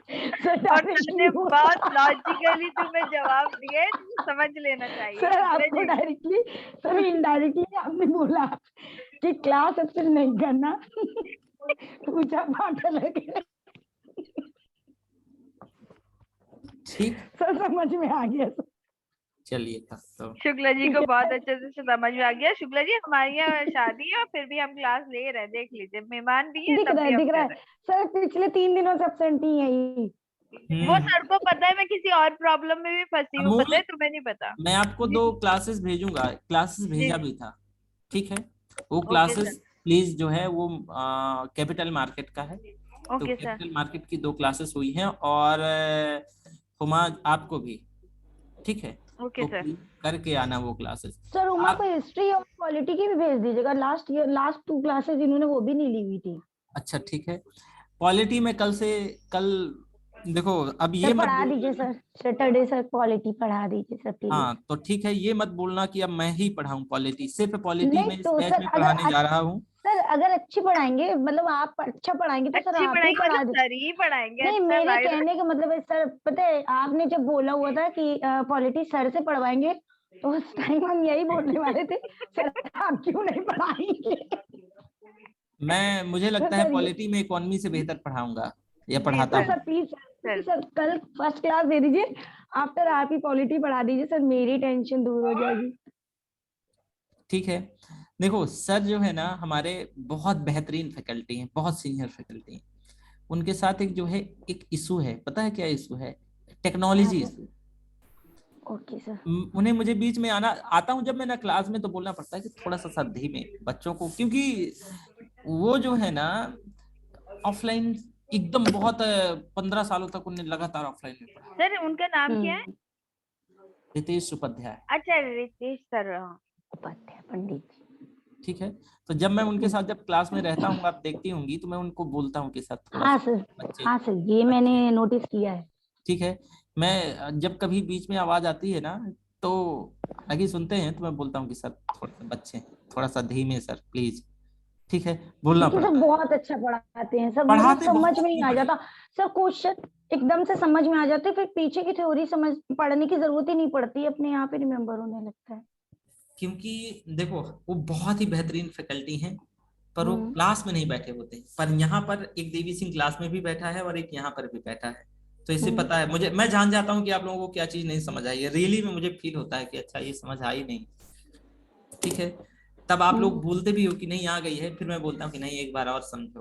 सर, और डायरेक्टली मैंने बहुत लॉजिकली तुम्हें जवाब दिए, समझ लेना चाहिए सर शुक्ला आपको जी। डायरेक्टली सर इनडायरेक्टली आपने बोला कि क्लास अब से नहीं करना पूजा पाठ अलग है। ठीक, सर समझ में आ गया सर। चलिए तब तो। शुक्ला जी को बहुत अच्छे से समझ में आ गया। शुक्ला जी, हमारे यहाँ शादी है और फिर भी हम क्लास ले रहे हैं, देख लीजिए, मेहमान भी है दिख तब रहा भी है हम दिख रहा कर है रहे सर, पिछले 3 दिनों से एब्सेंट ही है ये। हैं। वो सर को पता है, मैं किसी और प्रॉब्लम में भी फंसी हूँ, अमूल, पता है तुम्हें नहीं पता। मैं आपको 2 क्लासेस भेजूंगा, क्लासेस जी भेजा जी। भी था। ठीक है, वो ओके सर। क्लासेस प्लीज जो है वो कैपिटल मार्केट का है, तो ओके सर। कैपिटल मार्केट की 2 क्लासेस हुई हैं और हुमा आपको भी, ठीक है, ओके तो सर। please करके आना वो क्लासेस। सर उमा आप को हिस्ट्री और पॉलिटी की भी भेज दीजिएगा, लास्ट 2 क्लासेस इन्होंने वो भी नहीं ली हुई थी। अच्छा ठीक है, पॉलिटी में कल देखो, अब ये सर मत पढ़ा दीजिए बोलना। सर, सैटरडे सर पॉलिटी पढ़ा दीजिए सर प्लीज। हाँ तो ठीक है, ये मत बोलना कि अब मैं ही पढ़ाऊं पॉलिटी, सिर्फ पॉलिटी नहीं में इस तो बैच सर में अगर पढ़ाने जा रहा हूँ। सर अगर अच्छी पढ़ाएंगे, मतलब आप अच्छा पढ़ाएंगे तो सर अच्छी आप ही पढ़ाई पढ़ा मतलब दे। सर ही पढ़ाएंगे नहीं, अच्छा मेरे भाई। कहने का मतलब है सर, पता है आपने जब बोला हुआ था कि पॉलिटी सर से पढ़वाएंगे, तो उस टाइम हम यही बोलने वाले थे, सर आप क्यों नहीं पढ़ाएंगे। मुझे तो लगता है सर ये पॉलिटी में इकोनॉमी से बेहतर पढ़ाऊंगा या जी पढ़ाता तो सर। हूँ। सर प्लीज सर सर कल फर्स्ट क्लास दे दीजिए, आफ्टर आप ही पॉलिटी पढ़ा दीजिए सर, मेरी टेंशन दूर हो जाएगी। ठीक है, देखो सर जो है ना हमारे बहुत बेहतरीन फैकल्टी हैं, बहुत सीनियर फैकल्टी हैं। उनके साथ एक जो है एक इशू है, पता है क्या इशू है? क्या technology sir? Issue. Okay sir. उन्हें मुझे बीच में आता हूँ जब मैं ना क्लास में, तो बोलना पड़ता है कि थोड़ा सा धीमे में बच्चों को, क्योंकि वो जो है ना ऑफलाइन एकदम बहुत 15 सालों तक उन्हें लगातार ऑफलाइन में पढ़ा। सर उनका नाम क्या है? रितेश उपाध्याय। अच्छा रितेश सर। हाँ। उपाध्याय पंडित जी। ठीक है, तो जब मैं उनके साथ जब क्लास में रहता हूँ, आप देखती होंगी, तो मैं उनको बोलता हूँ कि सर थोड़ा हाँ सा सर, बच्चे हाँ सर ये बच्चे मैंने नोटिस किया है। ठीक है, मैं जब कभी बीच में आवाज आती है ना, तो आगे सुनते हैं, तो मैं बोलता हूँ कि सर थोड़ा सा बच्चे हैं, थोड़ा सा धीमे सर प्लीज। ठीक है, बोलना लेकिन सर पड़ता है। बहुत अच्छा पढ़ाते हैं सर, मतलब पढ़ाते समझ में बहुत ही ही आ बढ़िया। जाता सर, क्वेश्चन एकदम से समझ में आ जाते, फिर पीछे की थ्योरी समझ पढ़ने की जरूरत ही नहीं पड़ती, अपने यहाँ पे रिमेम्बर होने लगता है। क्योंकि देखो वो बहुत ही बेहतरीन फैकल्टी हैं, पर वो हम्म। क्लास में नहीं बैठे होते, पर यहाँ पर एक देवी सिंह क्लास में भी बैठा है और एक यहाँ पर भी बैठा है। तो इससे पता है मुझे, मैं जान जाता हूँ कि आप लोगों को क्या चीज नहीं समझ आई है, रियली में मुझे फील होता है कि अच्छा ये समझ आई नहीं। ठीक है, तब आप लोग बोलते भी हो कि नहीं आ गई है, फिर मैं बोलता हूँ कि नहीं एक बार और समझो।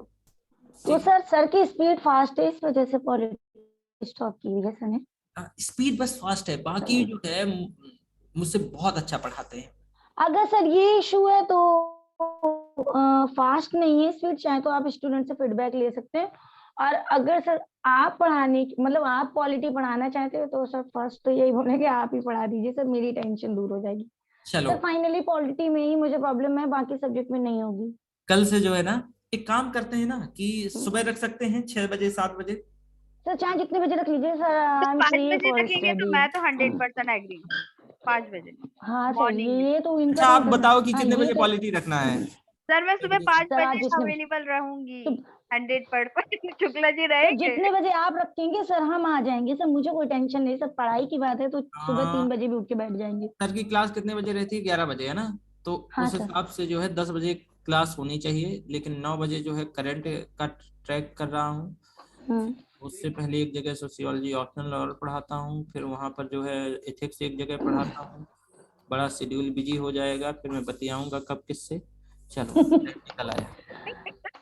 तो ठीक सर की स्पीड फास्ट है, इस वजह से पॉलिटी स्टॉप की हुई है सर ने। है, स्पीड बस फास्ट है, बाकी जो है मुझसे बहुत अच्छा पढ़ाते हैं। अगर सर ये इशू है तो फास्ट नहीं है स्पीड, चाहे तो आप स्टूडेंट से फीडबैक ले सकते हैं। और अगर सर आप मतलब आप पॉलिटी पढ़ाना चाहते हो, तो सर फर्स्ट तो यही बोले कि आप ही पढ़ा दीजिए सर, मेरी टेंशन दूर हो जाएगी। चलो सर फाइनली पॉलिटी में ही मुझे प्रॉब्लम है, बाकी सब्जेक्ट में नहीं होगी। कल से जो है ना एक काम करते हैं ना, कि सुबह रख सकते हैं 6 बजे 7 बजे। सर चाहे जितने बजे रख लीजिए सर, तो आई एम 5 फ्री बजे फॉर रखेंगे तो स्टडी। मैं तो 100% एग्री हूँ। 5 बजे हाँ सर, मॉर्निंग में। ये तो इनका अच्छा तो आप बताओ कि हाँ कितने ये बजे तो पॉलिटी रखना है? सर मैं सुबह 5 सर आप बजे जितने अवेलेबल रहूंगी। तो 100% शुक्ला जी सर रहेंगे? जितने बजे आप रखेंगे सर हम आ जाएंगे सर, मुझे कोई टेंशन नहीं सर, पढ़ाई की बात है तो सुबह 3 बजे भी उठ के बैठ जाएंगे। सर की क्लास कितने बजे रहती है? 11 बजे है ना? तो हाँ उस सर। हिसाब से जो है 10 बजे क्लास होनी चाहिए, लेकिन 9 बजे जो है करंट का ट्रैक कर रहा हूँ। हम्म। उससे पहले एक जगह सोशियोलॉजी ऑप्शनल और पढ़ाता हूँ, फिर वहाँ पर जो है एथिक्स एक जगह पढ़ाता हूँ। बड़ा शेड्यूल बिजी हो जाएगा, फिर मैं बतियाऊंगा कब किससे। चलो प्रैक्टिकल आया।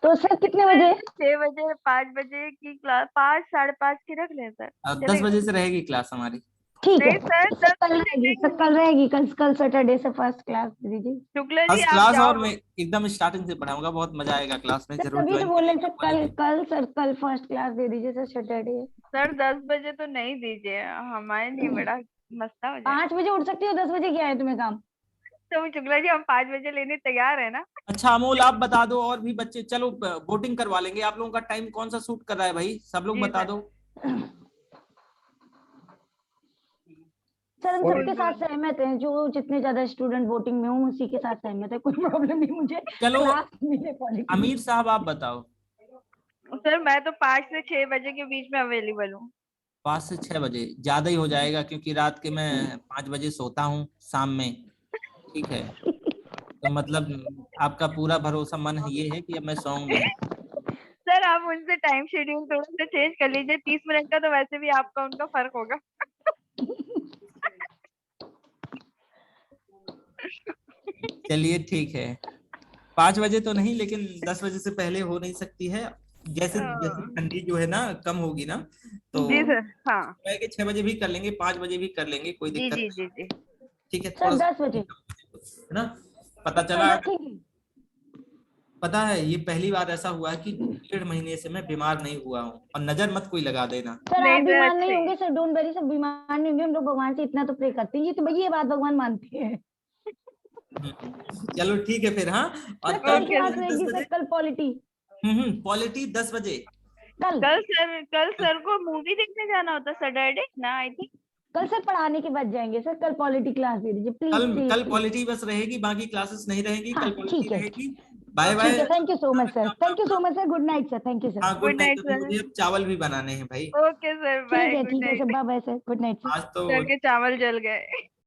तो सर कितने सर बजे? 6 बजे 5 बजे की क्लास, 5 5:30 की रख लें सर, अब 10 चलेगा? बजे से रहेगी क्लास हमारी। ठीक है नहीं सर सर, 10 कल बजे रहेगी सर, नहीं। कल रहेगी, कल सैटरडे से फर्स्ट क्लास दे दीजिए। शुक्ला जी फर्स्ट आप क्लास, और जाओ। मैं एकदम स्टार्टिंग से पढ़ाऊंगा, बहुत मजा आएगा क्लास में, सर जरूर तभी तो ज्वाइन बोल रहे हैं करिएगा सर, कल क्वालिटी। कल सर कल फर्स्ट क्लास दे दीजिए सर सैटरडे। सर 10 बजे तो नहीं दीजिए, हमारे लिए बड़ा मसला हो जाए। 5 बजे उठ सकती हो, 10 बजे क्या है तुम्हें काम? तो शुक्ला जी हम 5 बजे लेने तैयार है ना? अच्छा अमोल आप बता दो, और भी बच्चे, चलो वोटिंग करवा लेंगे। आप लोगों का टाइम कौन सा सूट कर रहा है भाई, सब लोग जी बता सर। दो। सर हम और सबके साथ सहमत हैं, जो जितने ज्यादा स्टूडेंट वोटिंग में हूँ उसी के साथ सहमत है, कोई प्रॉब्लम नहीं मुझे, चलो क्लास मिले पॉलिटी। अमीर साहब आप बताओ। सर मैं तो 5 से 6 बजे के बीच में अवेलेबल हूँ। 5 से 6 बजे ज्यादा ही हो जाएगा, क्योंकि रात के मैं 5 बजे सोता हूँ शाम में। ठीक है, तो मतलब आपका पूरा भरोसा मन है, ये है कि अब मैं सोऊंगा नहीं। सर आप उनसे टाइम शेड्यूल थोड़ा सा चेंज कर लीजिए, 30 मिनट का तो वैसे भी आपका उनका फर्क होगा। चलिए ठीक है, 5 बजे तो नहीं, लेकिन 10 बजे से पहले हो नहीं सकती है। जैसे जैसे ठंडी जो है ना कम होगी ना, तो जी सर। हाँ। सुबह के 6 बजे भी कर लेंगे, 5 बजे भी कर लेंगे, कोई जी दिक्कत जी नहीं। जी जी। ठीक है, सर थोड़ा सा 10 बजे है ना, पता सर चला। 10 ठीक है। पता है ये पहली बार ऐसा हुआ है कि 1.5 महीने से मैं बीमार नहीं हुआ हूँ, और नजर मत कोई लगा देना। सर नहीं आप सर, बीमार अच्छे नहीं ही। होंगे सर, डोंट वरी, सब बीमार नहीं होंगे, हम लोग भगवान से इतना तो प्रे करते हैं, ये तो भैया ये बात भगवान मानते हैं। चलो ठीक है फिर। हाँ, और सर कल कल Okay, क्लास 10 रहेगी सर, बजे कल पॉलिटी, पॉलिटी 10 बजे। कल कल सर को मूवी देखने जाना होता सैटरडे ना, आई थिंक। कल सर पढ़ाने के बाद जाएंगे सर, कल पॉलिटी क्लास दे दीजिए प्लीज कल प्लीज कल प्लीज। पॉलिटी बस रहेगी, बाकी क्लासेस नहीं रहेगी, हाँ कल पॉलिटी ठीक है, रहेगी। बाय ठीक बाय। है, thank you so much sir, thank you so much sir, good night sir, thank you sir. हाँ, गुड गुड नाइट। नाइट अभी सर। मुझे अब चावल भी बनाने हैं भाई। ओके सर, बाय, ठीक है गुड ठीक है night. Sir, bye bye sir, good night sir. आज तो सर के चावल जल गए।